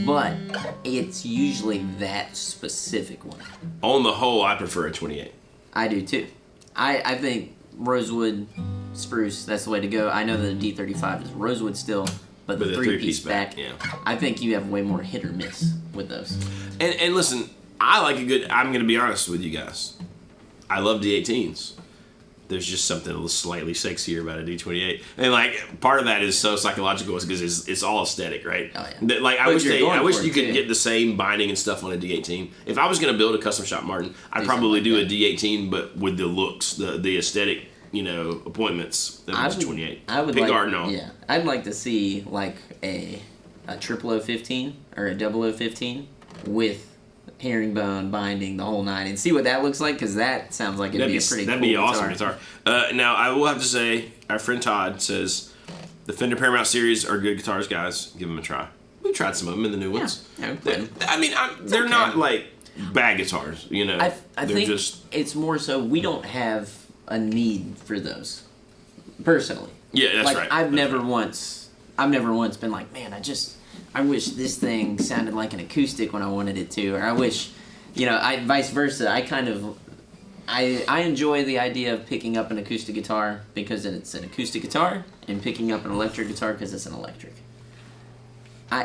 but it's usually that specific one. On the whole, I prefer a 28. I do too. I think rosewood, spruce, that's the way to go. I know that a D35 is rosewood still, but the three-piece back, yeah. I think you have way more hit or miss with those. And listen, I like I'm going to be honest with you guys. I love D18s. There's just something a little slightly sexier about a D28. And part of that is so psychological because it's all aesthetic, right? Oh, yeah. I wish you could get the same binding and stuff on a D18. If I was going to build a custom shop Martin, I'd probably do a D18, but with the looks, the aesthetic, appointments that was 28. I would Pickguard, no. Yeah, I'd like to see a 0015 or a 0015 with herringbone binding the whole nine and see what that looks like because that sounds like it'd be a pretty that'd cool be awesome guitar. Now I will have to say our friend Todd says the Fender Paramount series are good guitars, guys. Give them a try. We tried some of them in the new ones. Yeah, they're not bad guitars, I think just it's more so we don't have a need for those personally. Yeah, that's right. I've never once been like, man, I wish this thing sounded like an acoustic when I wanted it to, or I wish, vice versa. I enjoy the idea of picking up an acoustic guitar because it's an acoustic guitar, and picking up an electric guitar because it's an electric.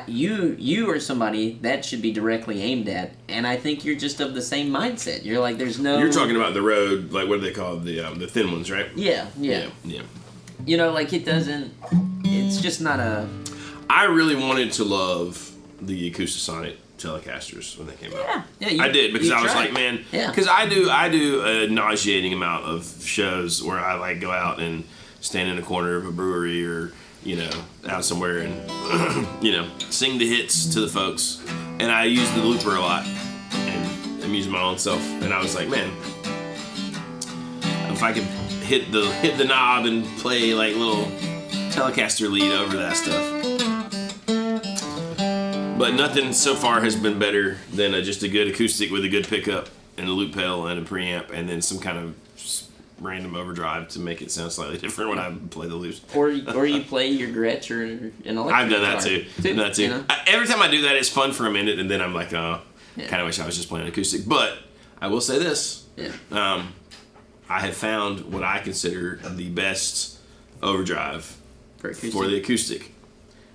You are somebody that should be directly aimed at, and I think you're just of the same mindset. You're like, there's no. You're talking about the Rode, what do they call the thin ones, right? Yeah. It doesn't. It's just not a. I really wanted to love the Acoustasonic Telecasters when they came out. Yeah, I did because I was like, man, because I do a nauseating amount of shows where I go out and stand in a corner of a brewery or out somewhere and sing the hits to the folks, and I use the looper a lot, and I'm using my own self, and I was like, man, if I could hit the knob and play little Telecaster lead over that stuff. But nothing so far has been better than just a good acoustic with a good pickup and a loop pedal and a preamp and then some kind of random overdrive to make it sound slightly different when I play the loops. Or you play your Gretsch or an electric I've done that guitar. too. You know? Every time I do that, it's fun for a minute, and then I'm like, oh, kind of wish I was just playing acoustic. But I will say this: I have found what I consider the best overdrive for the acoustic.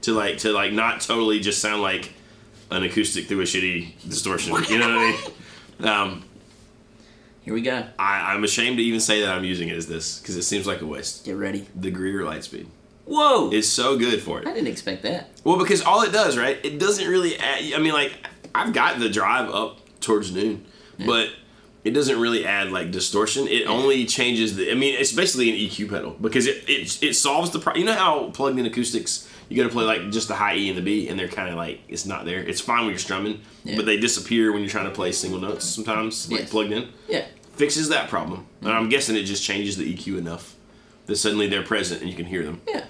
To not totally just sound like an acoustic through a shitty distortion. You know what I mean? Here we go. I'm ashamed to even say that I'm using it as this because it seems like a waste. Get ready. The Greer Lightspeed. Whoa! It's so good for it. I didn't expect that. Well, because all it does, right? It doesn't really add. I mean, like I've got the drive up towards noon, but it doesn't really add like distortion. It only changes the. I mean, it's basically an EQ pedal because it solves the problem. You know how plugged-in acoustics. You got to play like just the high E and the B, and they're kind of like it's not there. It's fine when you're strumming, but they disappear when you're trying to play single notes sometimes, like plugged in. Yeah. Fixes that problem, and I'm guessing it just changes the EQ enough that suddenly they're present and you can hear them. Yeah.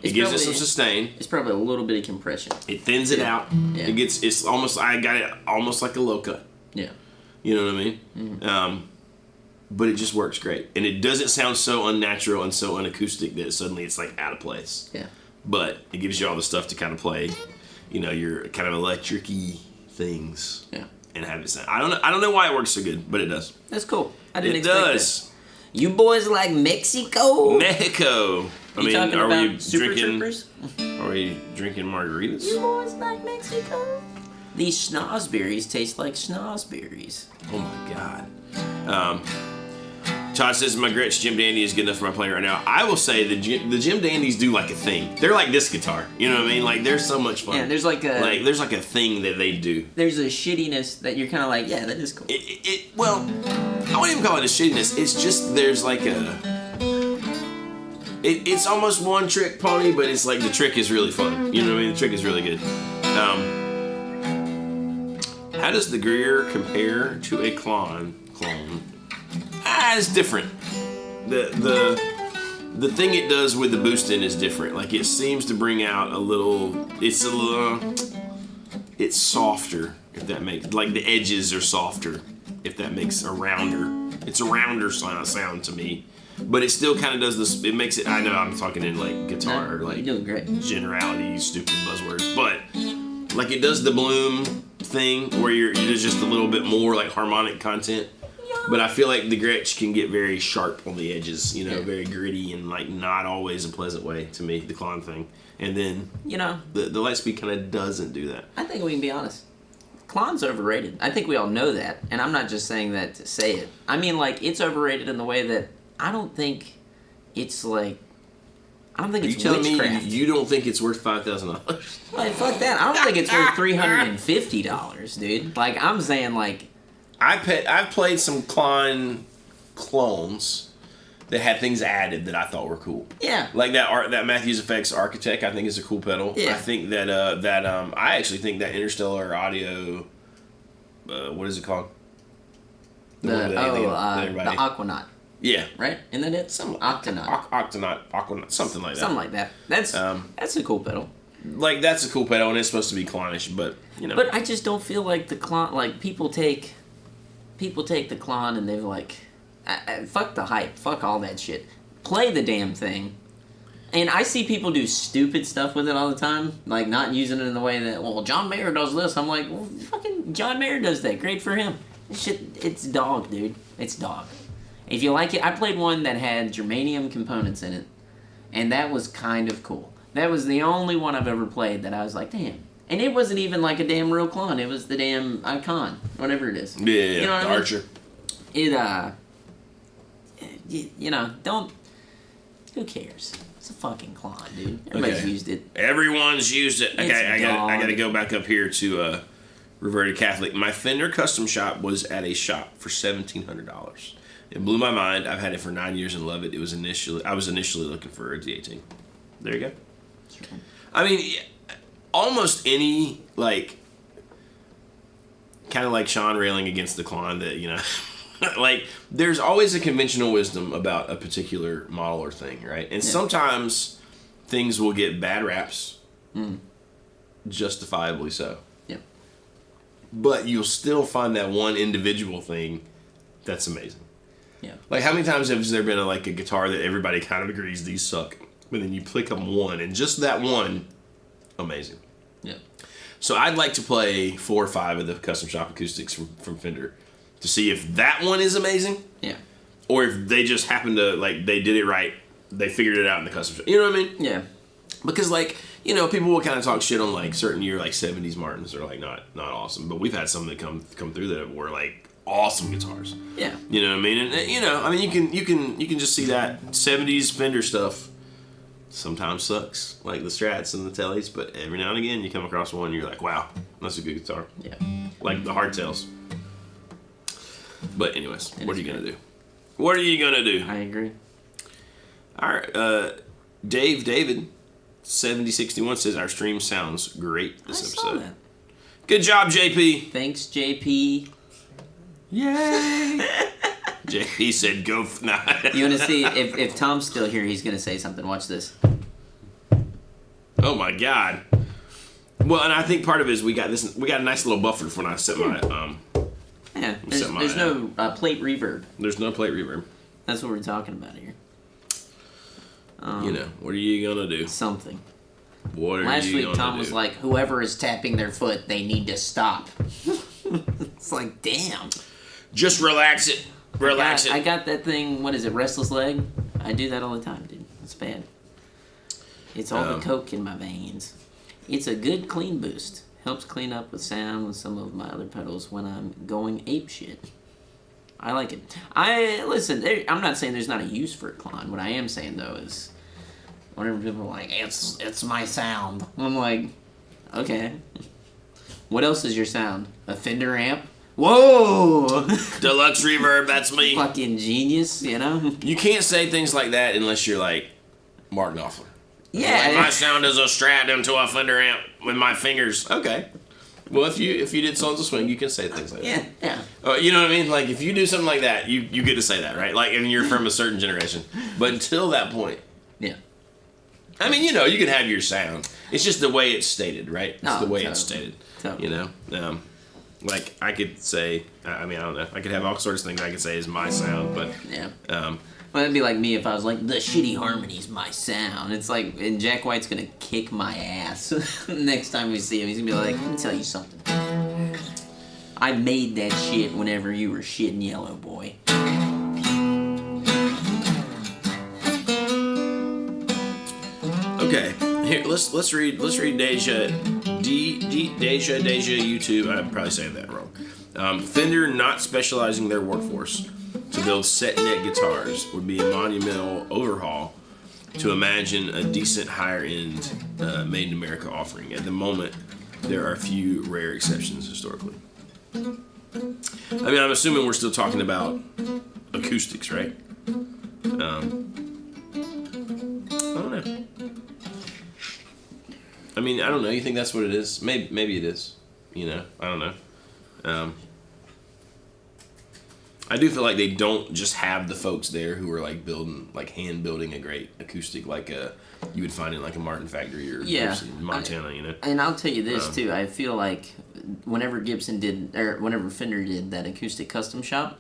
It gives it some sustain. It's probably a little bit of compression. It thins it out. Yeah. It's almost. I got it almost like a low cut. Yeah. You know what I mean? Mm-hmm. But it just works great, and it doesn't sound so unnatural and so unacoustic that suddenly it's like out of place. Yeah. But it gives you all the stuff to kind of play, your kind of electric-y things. Yeah. And have it sound. I don't know why it works so good, but it does. That's cool. I didn't It expect does. that. You boys like Mexico? Mexico. Are we Super drinking? Troopers? Are we drinking margaritas? You boys like Mexico? These schnozberries taste like schnozberries. Oh my god. Todd says my Gretsch Jim Dandy is good enough for my playing right now. I will say the Jim Dandies do like a thing. They're like this guitar. You know what I mean? Like they're so much fun. Yeah, there's like a thing that they do. There's a shittiness that you're kind of like, yeah, that is cool. Well, I wouldn't even call it a shittiness. It's just there's like it's almost one trick pony, but it's like the trick is really fun. You know what I mean? The trick is really good. How does the Greer compare to a clone? It's different. The thing it does with the boosting is different. Like it seems to bring out it's softer, if that makes, like the edges are softer, if that makes a rounder. It's a rounder sound to me. But it still kind of does this, it makes it, I know I'm talking in like guitar, or like you're doing great. Generality, stupid buzzwords, but like it does the bloom thing where there's just a little bit more like harmonic content. But I feel like the Gretsch can get very sharp on the edges, very gritty and like not always a pleasant way to me, the Klon thing. And then, the Lightspeed kind of doesn't do that. I think we can be honest. Klon's overrated. I think we all know that. And I'm not just saying that to say it. I mean, like, it's overrated in the way that I don't think it's like, I don't think it's witchcraft. You don't think it's worth $5,000? Like, fuck that. I don't think it's worth $350, dude. Like, I'm saying, like, I've played some Klein clones that had things added that I thought were cool. Yeah. Like that Matthews Effects Architect, I think is a cool pedal. Yeah. I think that I actually think that Interstellar Audio, what is it called? The Aquanaut. Yeah. Right? Isn't that it? Octonaut, Aquanaut, something like that. Something like that. That's a cool pedal. Like that's a cool pedal and it's supposed to be clonish, but But I just don't feel like the Klon, like people take the Klon and they're like, fuck the hype, fuck all that shit. Play the damn thing. And I see people do stupid stuff with it all the time, like not using it in the way that, well, John Mayer does this. I'm like, well, fucking John Mayer does that. Great for him. Shit, it's dog, dude. It's dog. If you like it, I played one that had germanium components in it, and that was kind of cool. That was the only one I've ever played that I was like, damn. And it wasn't even like a damn real clone. It was the damn Icon, whatever it is. Yeah, you know what the I mean? Archer. Don't. Who cares? It's a fucking clone, dude. Everybody's used it. Everyone's used it. Okay, I got to go back up here to Reverted Catholic. My Fender Custom Shop was at a shop for $1,700. It blew my mind. I've had it for 9 years and love it. I was initially looking for a D18. There you go. Sure. I mean, almost any, like, kind of like Sean railing against the Klon that, like, there's always a conventional wisdom about a particular model or thing, right? And sometimes things will get bad raps. justifiably so. Yep. But you'll still find that one individual thing that's amazing. Yeah. Like, how many times has there been a guitar that everybody kind of agrees these suck, but then you pick up one, and just that one, amazing. Yeah. So I'd like to play 4 or 5 of the custom shop acoustics from Fender to see if that one is amazing. Yeah. Or if they just happen to, they did it right. They figured it out in the custom shop. You know what I mean? Yeah. Because, people will kind of talk shit on, certain year, 70s Martins are, not awesome. But we've had some that come through that were, awesome guitars. Yeah. You know what I mean? And, you can just see that 70s Fender stuff sometimes sucks, like the Strats and the Tellys, but every now and again you come across one and you're like, wow, that's a good guitar. Yeah. Like the Hardtails. But anyways, what are you going to do? What are you going to do? I agree. All right. David, 7061 says, our stream sounds great this episode. Saw that. Good job, JP. Thanks, JP. Yay. JP said, go. Nah. You want to see if Tom's still here? He's gonna say something. Watch this. Oh my God. Well, and I think part of it is we got a nice little buffer for when I set my Yeah. There's no plate reverb. There's no plate reverb. That's what we're talking about here. What are you gonna do? Something. What are Last you week gonna Tom do? was like, whoever is tapping their foot, they need to stop. It's like, damn. Just relax it. Relax I it. got that thing, what is it, restless leg? I do that all the time, dude. It's bad. It's all the coke in my veins. It's a good clean boost. Helps clean up with sound with some of my other pedals when I'm going ape shit. I like it. I'm not saying there's not a use for it, Klon. What I am saying though is, whenever people are like, it's my sound, I'm like, okay. What else is your sound? A Fender amp? Whoa! Deluxe reverb, that's me. Fucking genius, you know? You can't say things like that unless you're like Mark Knopfler. Yeah. Like, my sound is a Strat into a Fender amp with my fingers. Okay. Well, if you did Sons of Swing, you can say things like that. Yeah. You know what I mean? Like, if you do something like that, you get to say that, right? Like, and you're from a certain generation. But until that point, Yeah. I mean, you can have your sound. It's just the way it's stated, right? It's the way it's stated. Totally. Like, I could say, I don't know. I could have all sorts of things I could say is my sound, but... Yeah. Well, that'd be like me if I was like, the shitty harmony's my sound. It's like, and Jack White's gonna kick my ass next time we see him. He's gonna be like, let me tell you something. I made that shit whenever you were shitting yellow, boy. Okay, here let's read Deja YouTube. I'm probably saying that wrong. Fender not specializing their workforce to build set neck guitars would be a monumental overhaul to imagine a decent higher end made in America offering. At the moment, there are a few rare exceptions historically. I mean, I'm assuming we're still talking about acoustics, right? I don't know. I mean, I don't know. You think that's what it is? Maybe it is. I don't know. I do feel like they don't just have the folks there who are hand building a great acoustic like you would find in like a Martin factory or in Montana, And I'll tell you this too. I feel like whenever whenever Fender did that acoustic custom shop,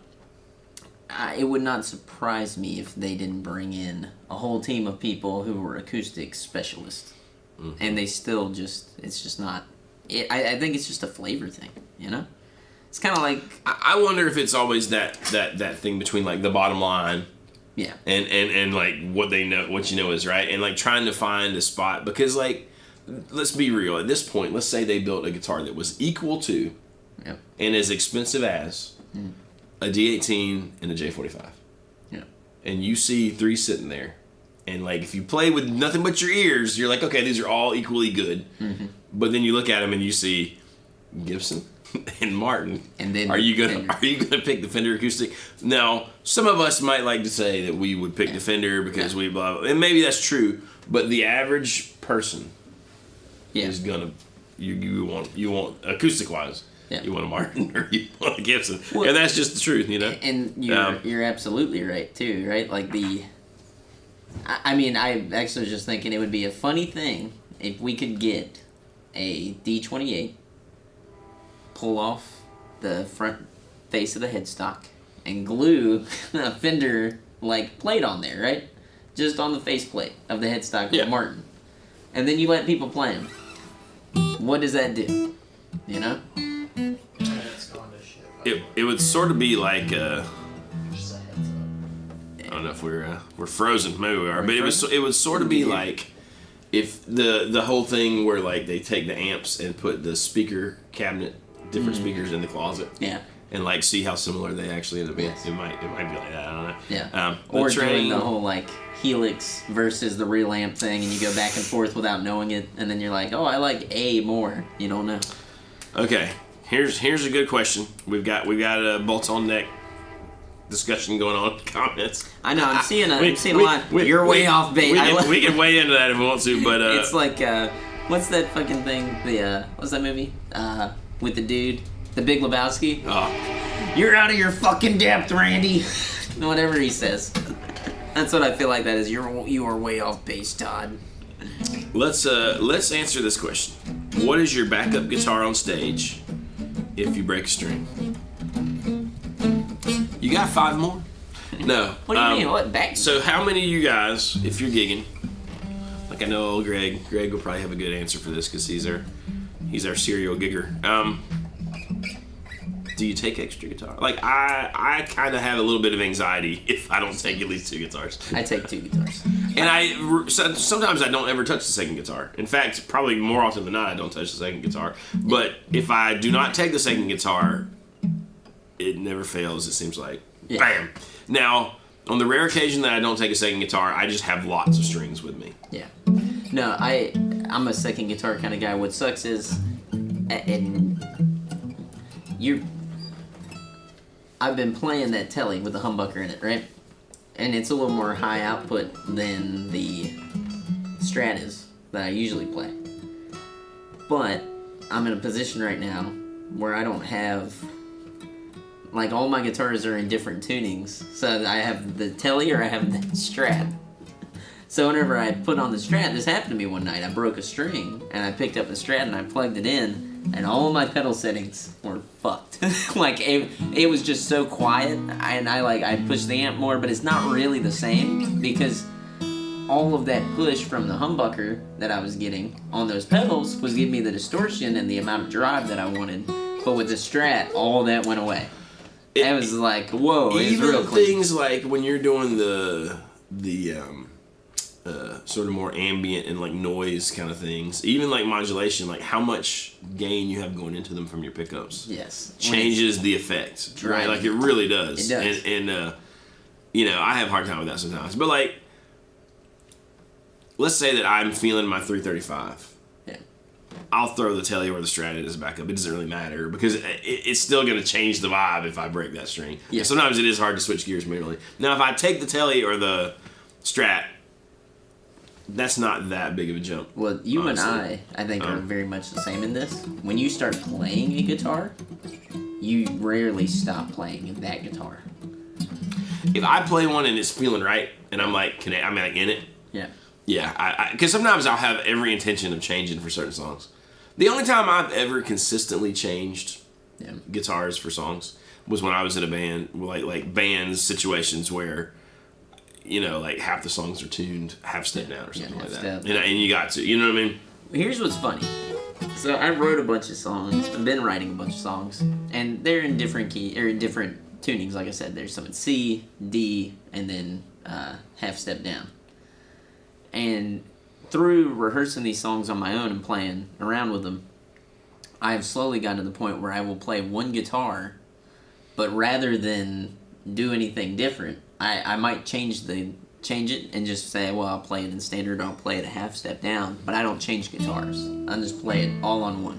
it would not surprise me if they didn't bring in a whole team of people who were acoustic specialists. Mm-hmm. And they still it's just not... I think it's just a flavor thing, It's kind of like... I wonder if it's always that thing between like the bottom line and like what is right, and like trying to find a spot, because like, let's be real, at this point, let's say they built a guitar that was equal to and as expensive as a D18 and a J45. Yeah. And you see 3 sitting there. And like, if you play with nothing but your ears, you're like, okay, these are all equally good. Mm-hmm. But then you look at them and you see Gibson and Martin. And then are you gonna pick the Fender acoustic? Now, some of us might like to say that we would pick the Fender because we blah, blah, and maybe that's true. But the average person is gonna you want acoustic wise. Yeah. You want a Martin or you want a Gibson, and that's just the truth, And you're absolutely right too, right? Like I actually was just thinking it would be a funny thing if we could get a D28, pull off the front face of the headstock, and glue a Fender like plate on there, right? Just on the faceplate of the headstock of the Martin. And then you let people play them. What does that do? You know? It's gone to shit. It would sort of be like Just a heads up. I don't know if we're frozen. Maybe we are, but frozen? it would sort of be like if the whole thing where like they take the amps and put the speaker cabinet, different speakers in the closet. Yeah. And like see how similar they actually end up being. Yes. It might be like that. I don't know. Yeah. The Or train, doing the whole like helix versus the real amp thing, and you go back and forth without knowing it, and then you're like, oh, I like A more. You don't know. Okay, here's a good question. We've got a bolts on neck discussion going on. Comments. I know. I'm seeing a lot. You're way off base. We can weigh into that if we want to, but It's like what's that fucking thing? The what's that movie? With the dude, The Big Lebowski. oh, You're out of your fucking depth, Randy. Whatever he says. That's what I feel like that is. You are way off base, Todd. let's answer this question. What is your backup guitar on stage if you break a string? You got 5 more? No. What do you mean? What back? So how many of you guys, if you're gigging, like I know old Greg will probably have a good answer for this because he's our serial gigger. Do you take extra guitar? Like I kind of have a little bit of anxiety if I don't take at least 2 guitars. I take 2 guitars. And sometimes I don't ever touch the second guitar. In fact, probably more often than not, I don't touch the second guitar. But if I do not take the second guitar, it never fails. It seems like bam. Now, on the rare occasion that I don't take a second guitar, I just have lots of strings with me. Yeah. No, I'm a second guitar kind of guy. What sucks is, I've been playing that telly with the humbucker in it, right? And it's a little more high output than the Strat is that I usually play. But I'm in a position right now where I don't have, like, all my guitars are in different tunings. So I have the telly or I have the Strat. So whenever I put on the Strat, this happened to me one night. I broke a string and I picked up the Strat and I plugged it in. And all of my pedal settings were fucked. Like, it was just so quiet, and I pushed the amp more, but it's not really the same, because all of that push from the humbucker that I was getting on those pedals was giving me the distortion and the amount of drive that I wanted. But with the Strat, all that went away. It was like, whoa, it was Even real clean. things like when you're doing the sort of more ambient and like noise kind of things, even like modulation, like how much gain you have going into them from your pickups, Yes, changes the effect, right? Like it really does. It does. And you know, I have a hard time with that sometimes. But like, let's say that I'm feeling my 335. Yeah. I'll throw the telly or the Strat in as a backup. It doesn't really matter because it's still going to change the vibe if I break that string. Yeah. And sometimes it is hard to switch gears manually. Now, if I take the telly or the Strat, that's not that big of a jump. Well, you honestly. and I think, are very much the same in this. When you start playing a guitar, you rarely stop playing that guitar. If I play one and it's feeling right, and I'm like, I'm like in it. Yeah. Yeah, because sometimes I'll have every intention of changing for certain songs. The only time I've ever consistently changed guitars for songs was when I was in a band, like bands situations where, you know, like half the songs are tuned half step down or something like that. And you got to, you know what I mean? Here's what's funny. So I wrote a bunch of songs. I've been writing a bunch of songs, and they're in different key or in different tunings. Like I said, there's some in C, D, and then half step down. And through rehearsing these songs on my own and playing around with them, I have slowly gotten to the point where I will play one guitar, but rather than do anything different, I might change it and just say, well, I'll play it in standard, or I'll play it a half step down, but I don't change guitars. I just play it all on one.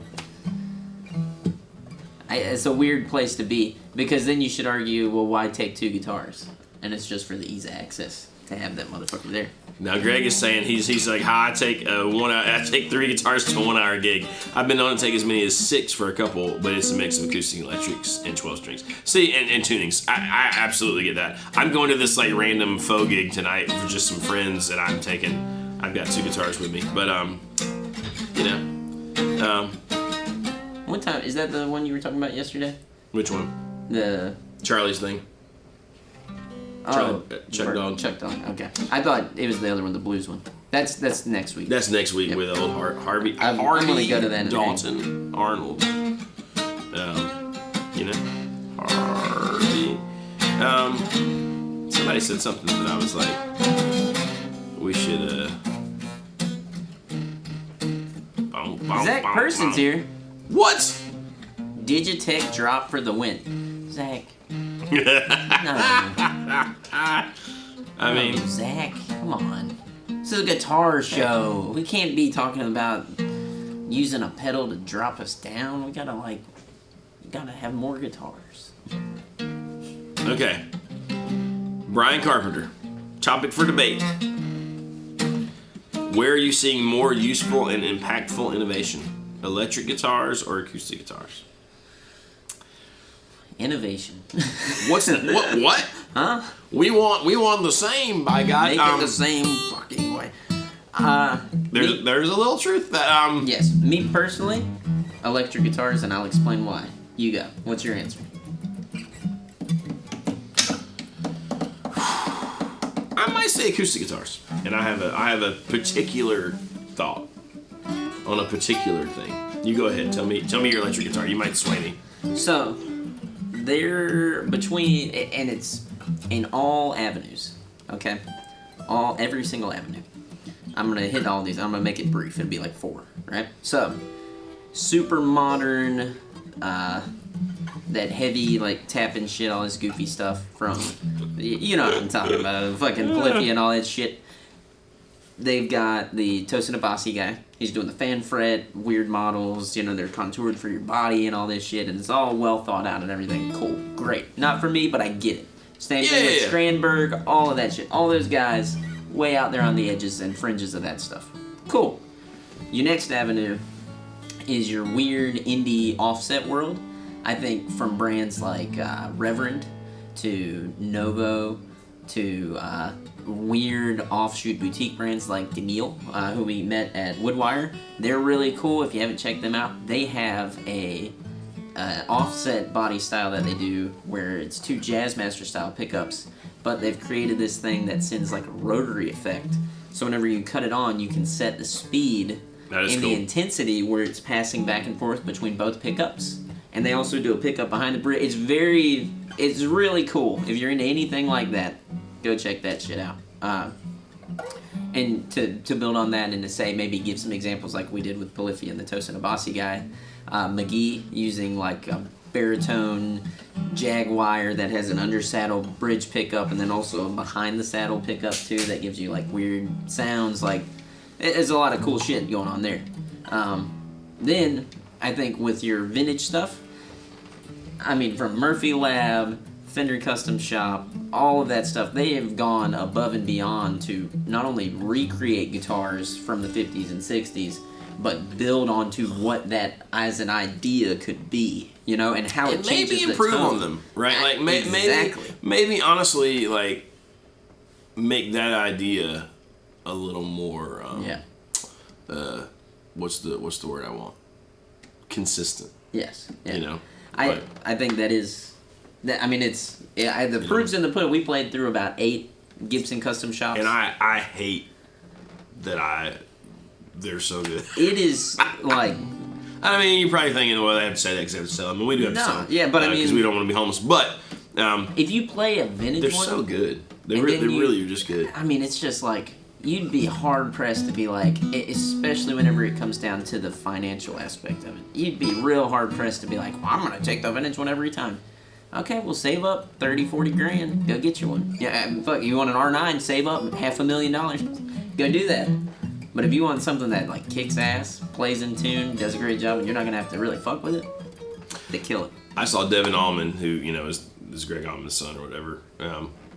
It's a weird place to be, because then you should argue, well, why take 2 guitars? And it's just for the ease of access to have that motherfucker there. Now Greg is saying he's like, I take 3 guitars to a 1 hour gig. I've been known to take as many as 6 for a couple, but it's a mix of acoustic, electrics, and 12 strings. See, and tunings. I absolutely get that. I'm going to this like random faux gig tonight for just some friends that I'm taking. I've got 2 guitars with me, but you know, What time is that? The one you were talking about yesterday? Which one? The Charlie's thing. oh, Chuck Dog. Chuck Dog. Okay, I thought it was the other one, the blues one. That's next week. That's next week Yep. with old Harvey. I'm gonna go to that in a Dalton Arnold. You know, Harvey. Somebody said something that I was like, we should. Zach Person's here. What? Digitech drop for the win. Zach. No. I mean, Zach, come on. This is a guitar show. We can't be talking about using a pedal to drop us down. We gotta have more guitars. okay. Brian Carpenter. Topic for debate. Where are you seeing more useful and impactful innovation? Electric guitars or acoustic guitars? Innovation. What's that? What? Huh? We want the same, by God. Make it the same fucking way. There's a little truth that Yes, me personally, electric guitars, and I'll explain why. You go. What's your answer? I might say acoustic guitars, and I have a particular thought on a particular thing. You go ahead. Tell me your electric guitar. You might sway me. So, they're between, and it's in all avenues, okay? Every single avenue. I'm gonna hit all these. I'm gonna make it brief. It'll be like 4, right? So, super modern, that heavy like tapping shit, all this goofy stuff from, you know what I'm talking about, fucking Flippy and all that shit. They've got the Tosin Abasi guy. He's doing the fan fret, weird models, you know, they're contoured for your body and all this shit, and it's all well thought out and everything. Cool, great. Not for me, but I get it. Same thing with Strandberg, all of that shit. All those guys, way out there on the edges and fringes of that stuff. Cool. Your next avenue is your weird indie offset world. I think from brands like Reverend to Novo to weird offshoot boutique brands like Daniil, who we met at Woodwire. They're really cool. If you haven't checked them out, they have a offset body style that they do where it's 2 Jazzmaster style pickups, but they've created this thing that sends like a rotary effect. So whenever you cut it on, you can set the speed and the intensity where it's passing back and forth between both pickups. And they also do a pickup behind the bridge. It's really cool. If you're into anything like that, go check that shit out. And to build on that and to say, maybe give some examples like we did with Polyphia and the Tosin Abasi guy. McGee using like a baritone Jaguar that has an under saddle bridge pickup and then also a behind the saddle pickup too that gives you like weird sounds. Like, there's a lot of cool shit going on there. Then I think with your vintage stuff, I mean, from Murphy Lab, Fender Custom Shop, all of that stuff, they have gone above and beyond to not only recreate guitars from the 50s and 60s, but build onto what that as an idea could be, you know, and how it changes maybe the improve tone. On them, right? Like Exactly. maybe honestly, like make that idea a little more. What's the word I want? Consistent. Yes. Yeah. You know. I think that is. I mean, it's the proof's in the pudding. We played through about 8 Gibson custom shops, and I hate that they're so good. It is like. I mean, you're probably thinking, well, they have to say that because they have to sell them. I mean, we do have to sell them. Yeah, but I mean, because we don't want to be homeless. But if you play a vintage they're one, so good. They really are just good. I mean, it's just like you'd be hard pressed to be like, especially whenever it comes down to the financial aspect of it. You'd be real hard pressed to be like, well, I'm gonna take the vintage one every time. Okay, well, save up 30, 40 grand. Go get you one. Yeah, fuck, you want an R9? Save up $500,000. Go do that. But if you want something that like kicks ass, plays in tune, does a great job, and you're not gonna have to really fuck with it, they kill it. I saw Devin Allman, who is Greg Allman's son or whatever,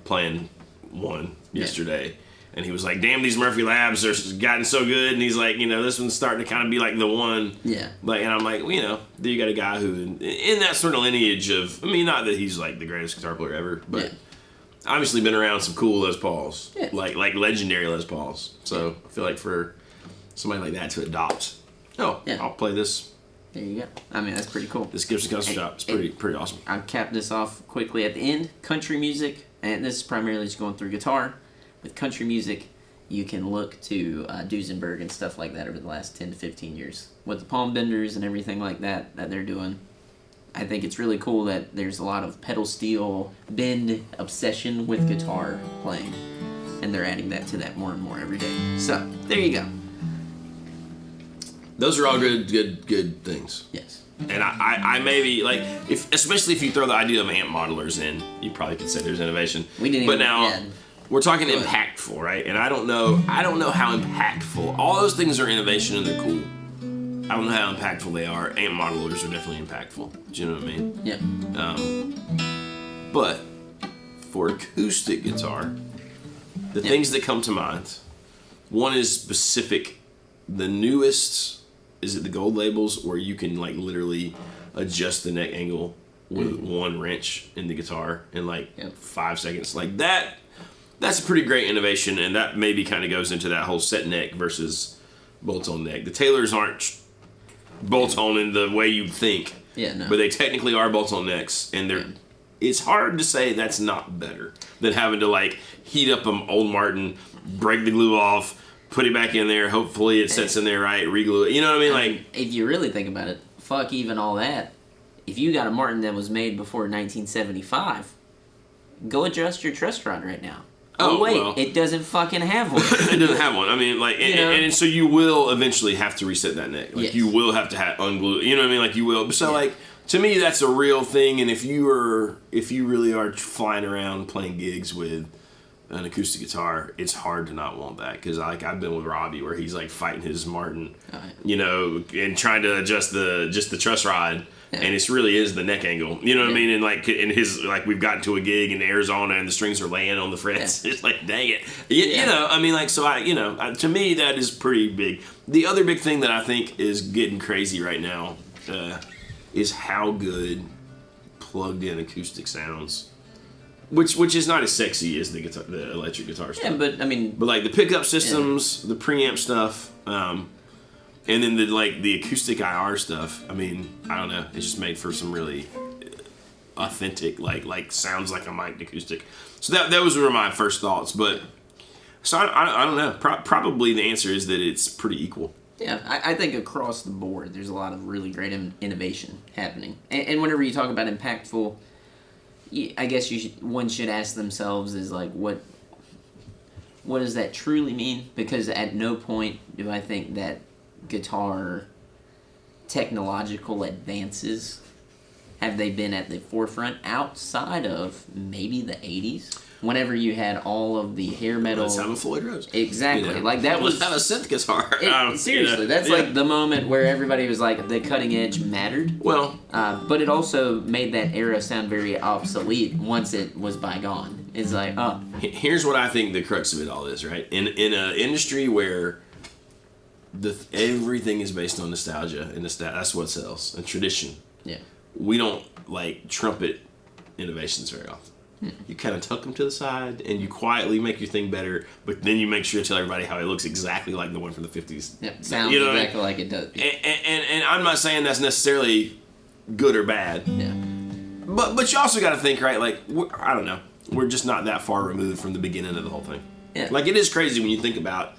playing one yesterday, and he was like, "Damn, these Murphy Labs are gotten so good," and he's like, this one's starting to kind of be like the one. Yeah. Like, and I'm like, well, you got a guy who in that sort of lineage of, I mean, not that he's like the greatest guitar player ever, but obviously been around some cool Les Pauls, like legendary Les Pauls. So I feel like for somebody like that to adopt Oh, Yeah. I'll play this. There you go. I mean, that's pretty cool. This Gibson Custom Shop. It's pretty awesome. I'll cap this off quickly at the end. Country music, and this is primarily just going through guitar. With country music, you can look to Duesenberg and stuff like that over the last 10 to 15 years. With the palm benders and everything like that they're doing. I think it's really cool that there's a lot of pedal steel bend obsession with guitar playing. And they're adding that to that more and more every day. So, there you go. Those are all good things. Yes. And I maybe like especially if you throw the idea of amp modelers in, you probably could say there's innovation. We didn't but even, now yeah. we're talking impactful, right? And I don't know how impactful. All those things are innovation and they're cool. I don't know how impactful they are. Amp modelers are definitely impactful. Do you know what I mean? Yeah. But for acoustic guitar, the things that come to mind, one is specific. The newest is it the gold labels where you can like literally adjust the neck angle with one wrench in the guitar in like 5 seconds. Like that's a pretty great innovation, and that maybe kind of goes into that whole set neck versus bolt-on neck. The Taylors aren't bolt-on in the way you'd think. Yeah, no. But they technically are bolt-on necks, and they're. It's hard to say that's not better than having to like heat up an old Martin, break the glue off, put it back in there. Hopefully it sets in there right. Reglue it. You know what I mean? Like if you really think about it, fuck even all that. If you got a Martin that was made before 1975, go adjust your truss rod right now. Oh wait, well, it doesn't fucking have one. It doesn't have one. I mean, like, and so you will eventually have to reset that neck. Like you will have to unglue. You know what I mean? Like you will. So like. To me, that's a real thing, and if you really are flying around playing gigs with an acoustic guitar, it's hard to not want that. Because like I've been with Robbie, where he's like fighting his Martin, you know, and trying to adjust the truss rod, and it really is the neck angle. You know what I mean? And like in his we've gotten to a gig in Arizona, and the strings are laying on the frets. It's like dang it, you know. I mean, like so to me that is pretty big. The other big thing that I think is getting crazy right now. Is how good plugged-in acoustic sounds, which is not as sexy as the electric guitar stuff. Yeah, but I mean, but like the pickup systems, the preamp stuff, and then the acoustic IR stuff. I mean, I don't know. It's just made for some really authentic, like sounds like a mic'd acoustic. So those were my first thoughts. But so I don't know. Probably the answer is that it's pretty equal. Yeah, I think across the board, there's a lot of really great innovation happening. And whenever you talk about impactful, I guess one should ask themselves is like, what does that truly mean? Because at no point do I think that guitar technological advances have they been at the forefront outside of maybe the 80s. Whenever you had all of the hair metal, let's have a Floyd Rose. Exactly, like that was have a synth guitar. Seriously, that's like the moment where everybody was like, the cutting edge mattered. Well, but it also made that era sound very obsolete once it was bygone. It's like, oh, here's what I think the crux of it all is, right? In an industry where everything is based on nostalgia, and that's what sells, and tradition. Yeah, we don't like trumpet innovations very often. You kind of tuck them to the side, and you quietly make your thing better, but then you make sure to tell everybody how it looks exactly like the one from the 50s. Yeah, sounds exactly like it does. And I'm not saying that's necessarily good or bad. Yeah. But you also got to think, right, like, I don't know, we're just not that far removed from the beginning of the whole thing. Yeah. Like, it is crazy when you think about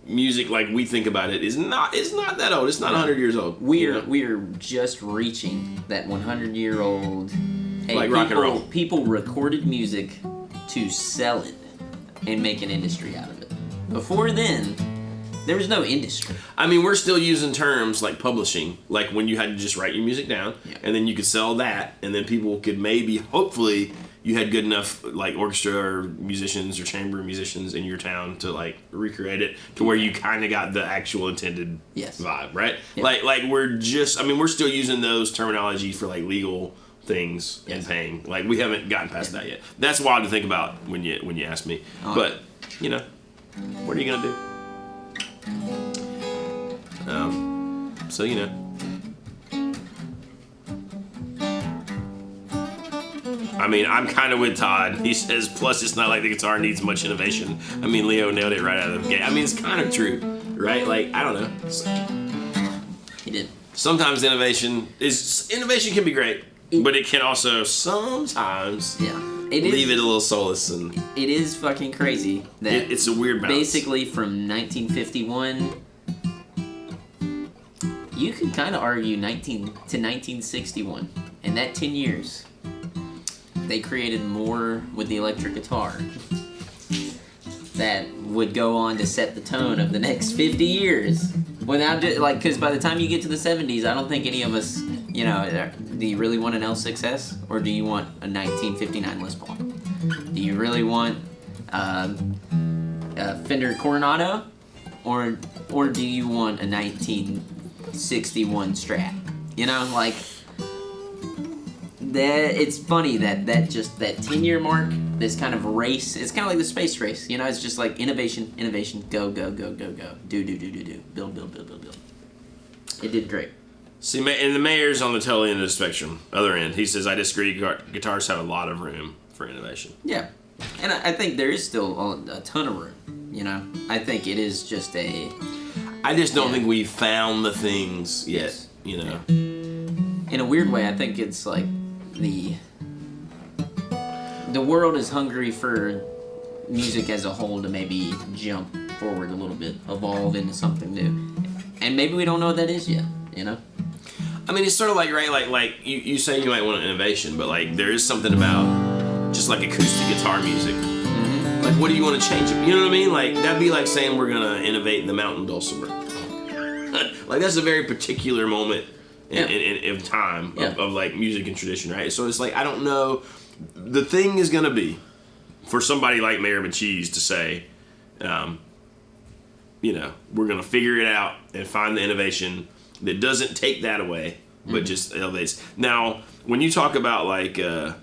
music like we think about it. It's not that old. It's not 100 years old. We're just reaching that 100-year-old... Like rock and roll. People recorded music to sell it and make an industry out of it. Before then, there was no industry. I mean, we're still using terms like publishing, like when you had to just write your music down, and then you could sell that, and then people could hopefully, you had good enough like orchestra or musicians or chamber musicians in your town to like recreate it to where you kind of got the actual intended vibe, right? Yeah. Like we're still using those terminologies for like legal things and paying. Like we haven't gotten past that yet. That's wild to think about when you ask me. But you know, what are you gonna do? So you know, I mean, I'm kind of with Todd. He says, plus it's not like the guitar needs much innovation. I mean, Leo nailed it right out of the gate. I mean, it's kind of true, right? Like, I don't know. sometimes innovation can be great, but it can also sometimes leave it a little soulless. And it is fucking crazy that it's a weird balance. Basically, from 1951, you could kind of argue 1961. In that 10 years, they created more with the electric guitar that would go on to set the tone of the next 50 years. Without because by the time you get to the 70s, I don't think any of us, do you really want an L6S, or do you want a 1959 Les Paul? Do you really want a Fender Coronado, or do you want a 1961 Strat? That it's funny that 10-year mark, this kind of race, it's kind of like the space race. It's just like innovation, go, do, build. It did great. See, and the mayor's on the tail end of the spectrum, other end. He says, I disagree. Guitars have a lot of room for innovation. Yeah, and I think there is still a ton of room. I think it is just I just don't think we've found the things yet. Yeah. In a weird way, I think it's like the world is hungry for music as a whole to maybe jump forward a little bit, evolve into something new, and maybe we don't know what that is yet. I mean, it's sort of like, right, like you say you might want an innovation, but like there is something about just like acoustic guitar music. Mm-hmm. Like, what do you want to change it? You know what I mean? Like, that'd be like saying we're gonna innovate the mountain dulcimer. Like, that's a very particular moment in time of like music and tradition, right? So it's like, I don't know. The thing is gonna be for somebody like Mayor Cheese to say, we're gonna figure it out and find the innovation that doesn't take that away, but just elevates. Now, when you talk about like, no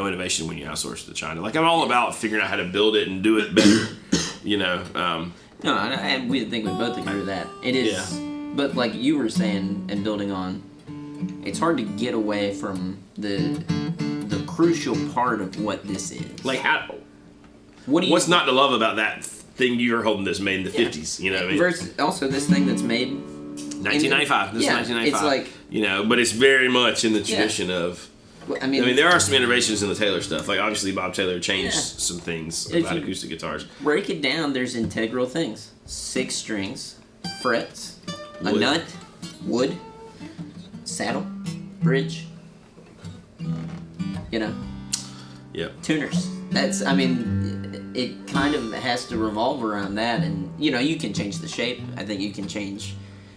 innovation when you outsource to China. Like, I'm all about figuring out how to build it and do it better. No, and we think we both agree with that. It is, but like you were saying and building on, it's hard to get away from the crucial part of what this is. Like, what's not to love about that thing you're holding that's made in the 50s? You know what I mean? Versus also this thing that's made 1995. This is 1995. It's like, but it's very much in the tradition of. I mean, there are some innovations in the Taylor stuff. Like, obviously, Bob Taylor changed some things about acoustic guitars. Break it down, there's integral things. 6 strings, frets, a nut, wood, saddle, bridge, tuners. It kind of has to revolve around that, and, you can change the shape. I think you can change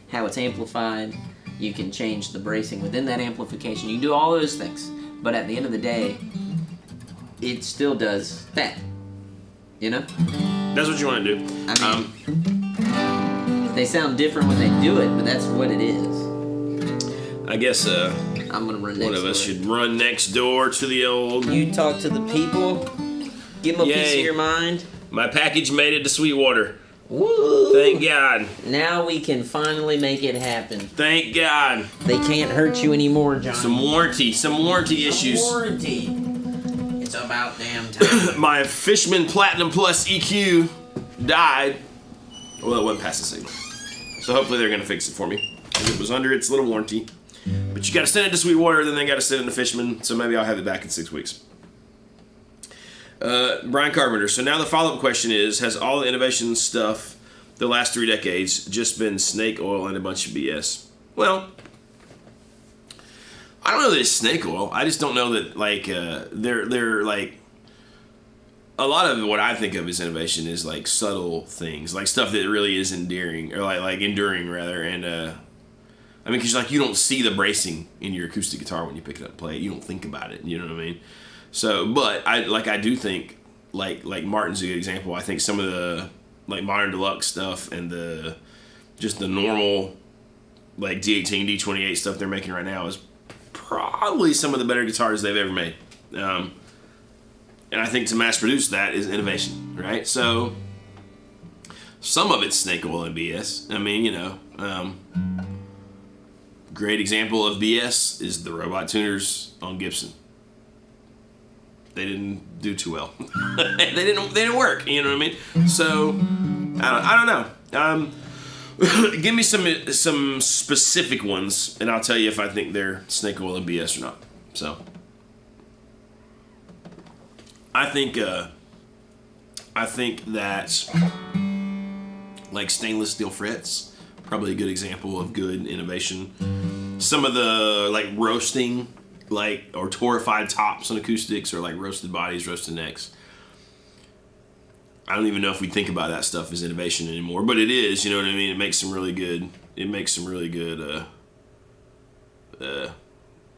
how it's amplified. You can change the bracing within that amplification. You can do all those things. But at the end of the day, it still does that. That's what you want to do. They sound different when they do it, but that's what it is. I guess I'm gonna run next one of us should run next door to the old... You talk to the people. Give them a piece of your mind. My package made it to Sweetwater. Woo! Thank God. Now we can finally make it happen. Thank God. They can't hurt you anymore, John. Some warranty issues. Warranty. It's about damn time. My Fishman Platinum Plus EQ died. Well, it went past the signal. So hopefully they're going to fix it for me. It was under its little warranty. But you got to send it to Sweetwater, then they got to send it to Fishman. So maybe I'll have it back in 6 weeks. Brian Carpenter. So now the follow-up question is, has all the innovation stuff the last 3 decades just been snake oil and a bunch of BS? Well, I don't know that it's snake oil. I just don't know that, like, they're like, a lot of what I think of as innovation is like subtle things, like stuff that really is endearing, or like enduring rather. And because like you don't see the bracing in your acoustic guitar when you pick it up and play it. You don't think about it. You know what I mean? So, but I do think like Martin's a good example. I think some of the like modern deluxe stuff and the normal like D18, D28 stuff they're making right now is probably some of the better guitars they've ever made. And I think to mass produce that is innovation, right? So some of it's snake oil and BS. I mean, great example of BS is the robot tuners on Gibson. They didn't do too well. they didn't work. You know what I mean? So I don't know. Give me some specific ones, and I'll tell you if I think they're snake oil and BS or not. So, I think that like stainless steel frets, probably a good example of good innovation. Some of the like roasting, like or torrefied tops on acoustics, or like roasted bodies, roasted necks. I don't even know if we think about that stuff as innovation anymore, but it is. You know what I mean? It makes some really good. It makes some really good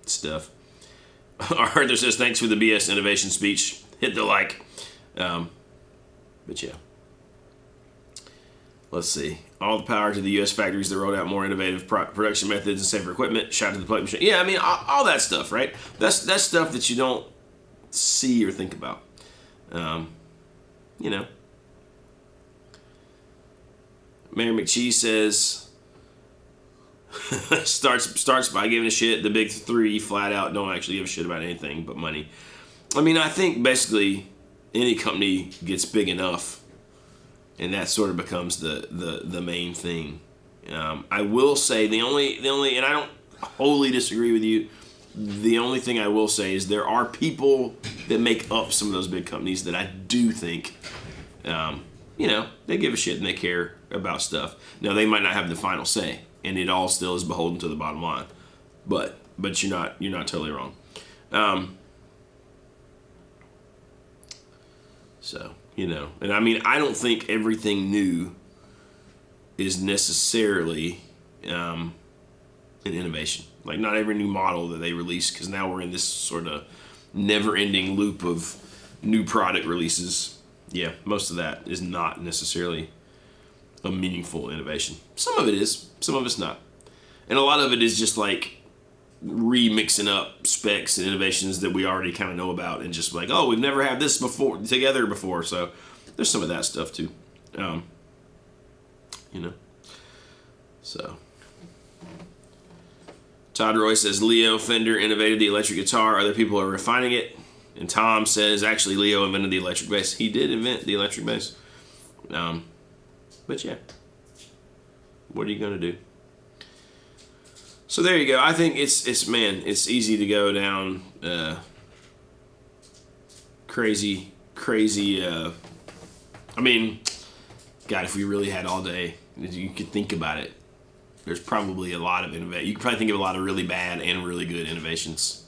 stuff. Arthur says, "Thanks for the BS innovation speech. Hit the like." But yeah. Let's see. All the power to the U.S. factories that rolled out more innovative production methods and safer equipment. Shout out to the plate machine. Yeah, I mean, all that stuff, right? That's stuff that you don't see or think about. You know. Mayor McChee says, starts by giving a shit. The big three flat out don't actually give a shit about anything but money. I mean, I think basically any company gets big enough, and that sort of becomes the main thing. I will say the only, and I don't wholly disagree with you. The only thing I will say is there are people that make up some of those big companies that I do think, you know, they give a shit and they care about stuff. Now they might not have the final say, and it all still is beholden to the bottom line. But you're not totally wrong. So, you know, and I mean, I don't think everything new is necessarily an innovation. Like, not every new model that they release, because now we're in this sort of never-ending loop of new product releases. Yeah, most of that is not necessarily a meaningful innovation. Some of it is, some of it's not. And a lot of it is just like remixing up specs and innovations that we already kind of know about, and just like, oh, we've never had this together before. So there's some of that stuff too. You know. So Todd Roy says Leo Fender innovated the electric guitar. Other people are refining it. And Tom says actually Leo invented the electric bass. He did invent the electric bass. But yeah, what are you gonna do? So there you go. I think it's easy to go down crazy. I mean, God, if we really had all day, you could think about it. There's probably a lot of innovation. You could probably think of a lot of really bad and really good innovations.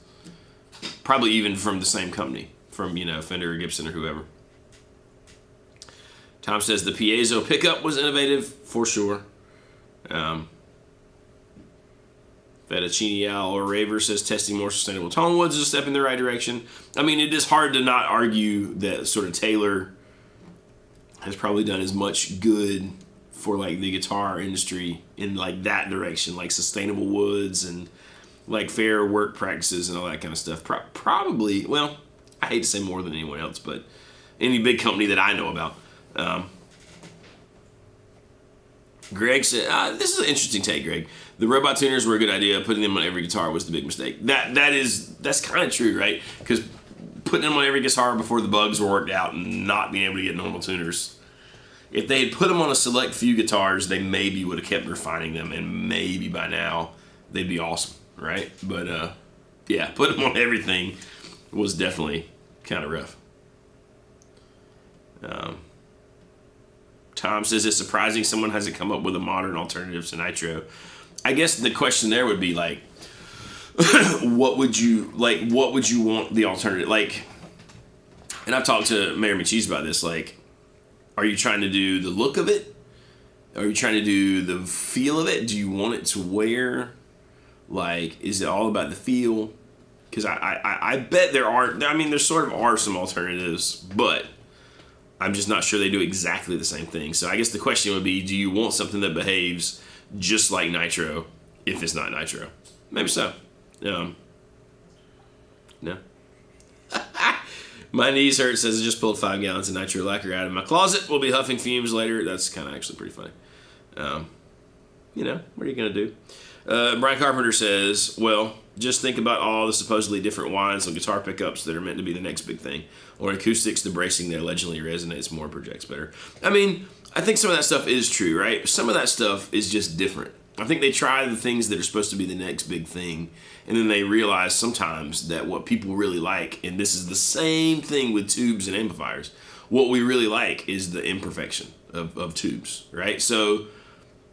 Probably even from the same company, from, you know, Fender or Gibson or whoever. Tom says the piezo pickup was innovative for sure. Fettuccine Al or Raver says testing more sustainable tone woods is a step in the right direction. I mean, it is hard to not argue that sort of Taylor has probably done as much good for like the guitar industry in like that direction, like sustainable woods and like fair work practices and all that kind of stuff. Probably, well, I hate to say more than anyone else, but any big company that I know about. Greg said, this is an interesting take, Greg. The robot tuners were a good idea. Putting them on every guitar was the big mistake. That's kind of true, right? Because putting them on every guitar before the bugs were worked out and not being able to get normal tuners. If they had put them on a select few guitars, they maybe would have kept refining them, and maybe by now they'd be awesome, right? But yeah, putting them on everything was definitely kind of rough. Tom says it's surprising someone hasn't come up with a modern alternative to nitro. I guess the question there would be like, what would you want the alternative? Like, and I've talked to Mayor McCheese about this. Like, are you trying to do the look of it? Are you trying to do the feel of it? Do you want it to wear? Like, is it all about the feel? Because I bet there are. I mean, there sort of are some alternatives, but I'm just not sure they do exactly the same thing. So I guess the question would be, do you want something that behaves just like nitro if it's not nitro? Maybe so. No. My knees hurt says I just pulled 5 gallons of nitro lacquer out of my closet. We'll be huffing fumes later. That's kind of actually pretty funny. You know, what are you going to do? Brian Carpenter says, well, just think about all the supposedly different whines on guitar pickups that are meant to be the next big thing. Or acoustics, the bracing that allegedly resonates more and projects better. I mean, I think some of that stuff is true, right? Some of that stuff is just different. I think they try the things that are supposed to be the next big thing, and then they realize sometimes that what people really like, and this is the same thing with tubes and amplifiers, what we really like is the imperfection of tubes, right? So,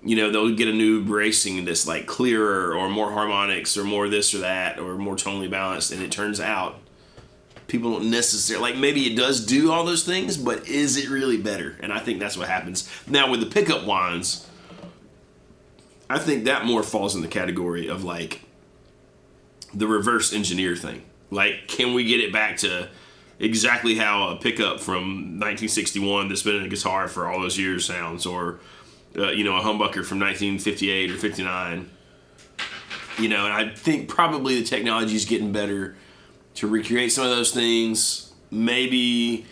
you know, they'll get a new bracing that's like clearer or more harmonics or more this or that or more tonally balanced, and it turns out people don't necessarily, like, maybe it does do all those things, but is it really better? And I think that's what happens. Now with the pickup winds, I think that more falls in the category of like the reverse engineer thing. Like, can we get it back to exactly how a pickup from 1961 that's been in a guitar for all those years sounds, or you know, a humbucker from 1958 or 59. You know, and I think probably the technology is getting better to recreate some of those things. Maybe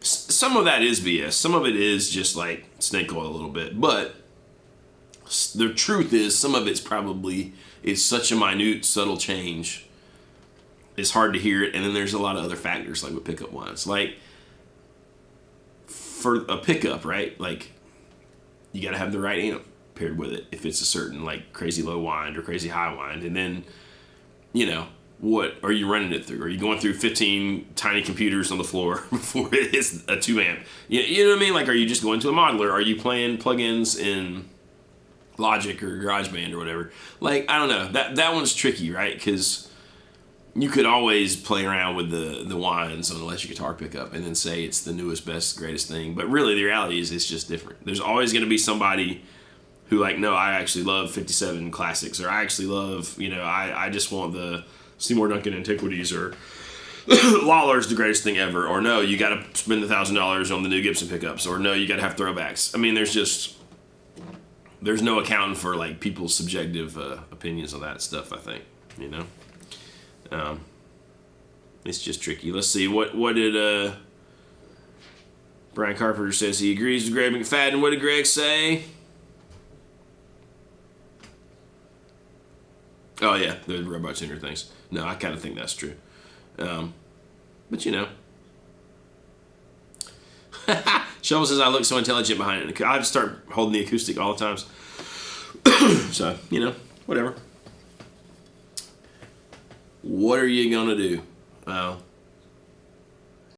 some of that is BS. Some of it is just like snake oil a little bit. But the truth is, some of it's probably, it's such a minute, subtle change. It's hard to hear it. And then there's a lot of other factors, like with pickup winds. Like, for a pickup, right? Like, you got to have the right amp paired with it if it's a certain, like, crazy low wind or crazy high wind. And then, you know, what are you running it through? Are you going through 15 tiny computers on the floor before it hits a tube amp? You know what I mean? Like, are you just going to a modeler? Are you playing plugins in Logic or GarageBand or whatever? Like, I don't know. That one's tricky, right? Because you could always play around with the winds on an electric guitar pickup and then say it's the newest, best, greatest thing. But really, the reality is it's just different. There's always going to be somebody who, like, no, I actually love 57 classics, or I actually love, you know, I just want the Seymour Duncan Antiquities, or Lawler's the greatest thing ever, or no, you got to spend $1,000 on the new Gibson pickups, or no, you got to have throwbacks. I mean, there's no accounting for, like, people's subjective opinions on that stuff, I think, you know? It's just tricky. Let's see, what did Brian Carpenter says he agrees with Greg McFadden. What did Greg say? Oh yeah, the robot tuner things. No, I kind of think that's true. But you know. Shovel says I look so intelligent behind it. I start holding the acoustic all the times. So, you know, whatever. What are you gonna do? Well,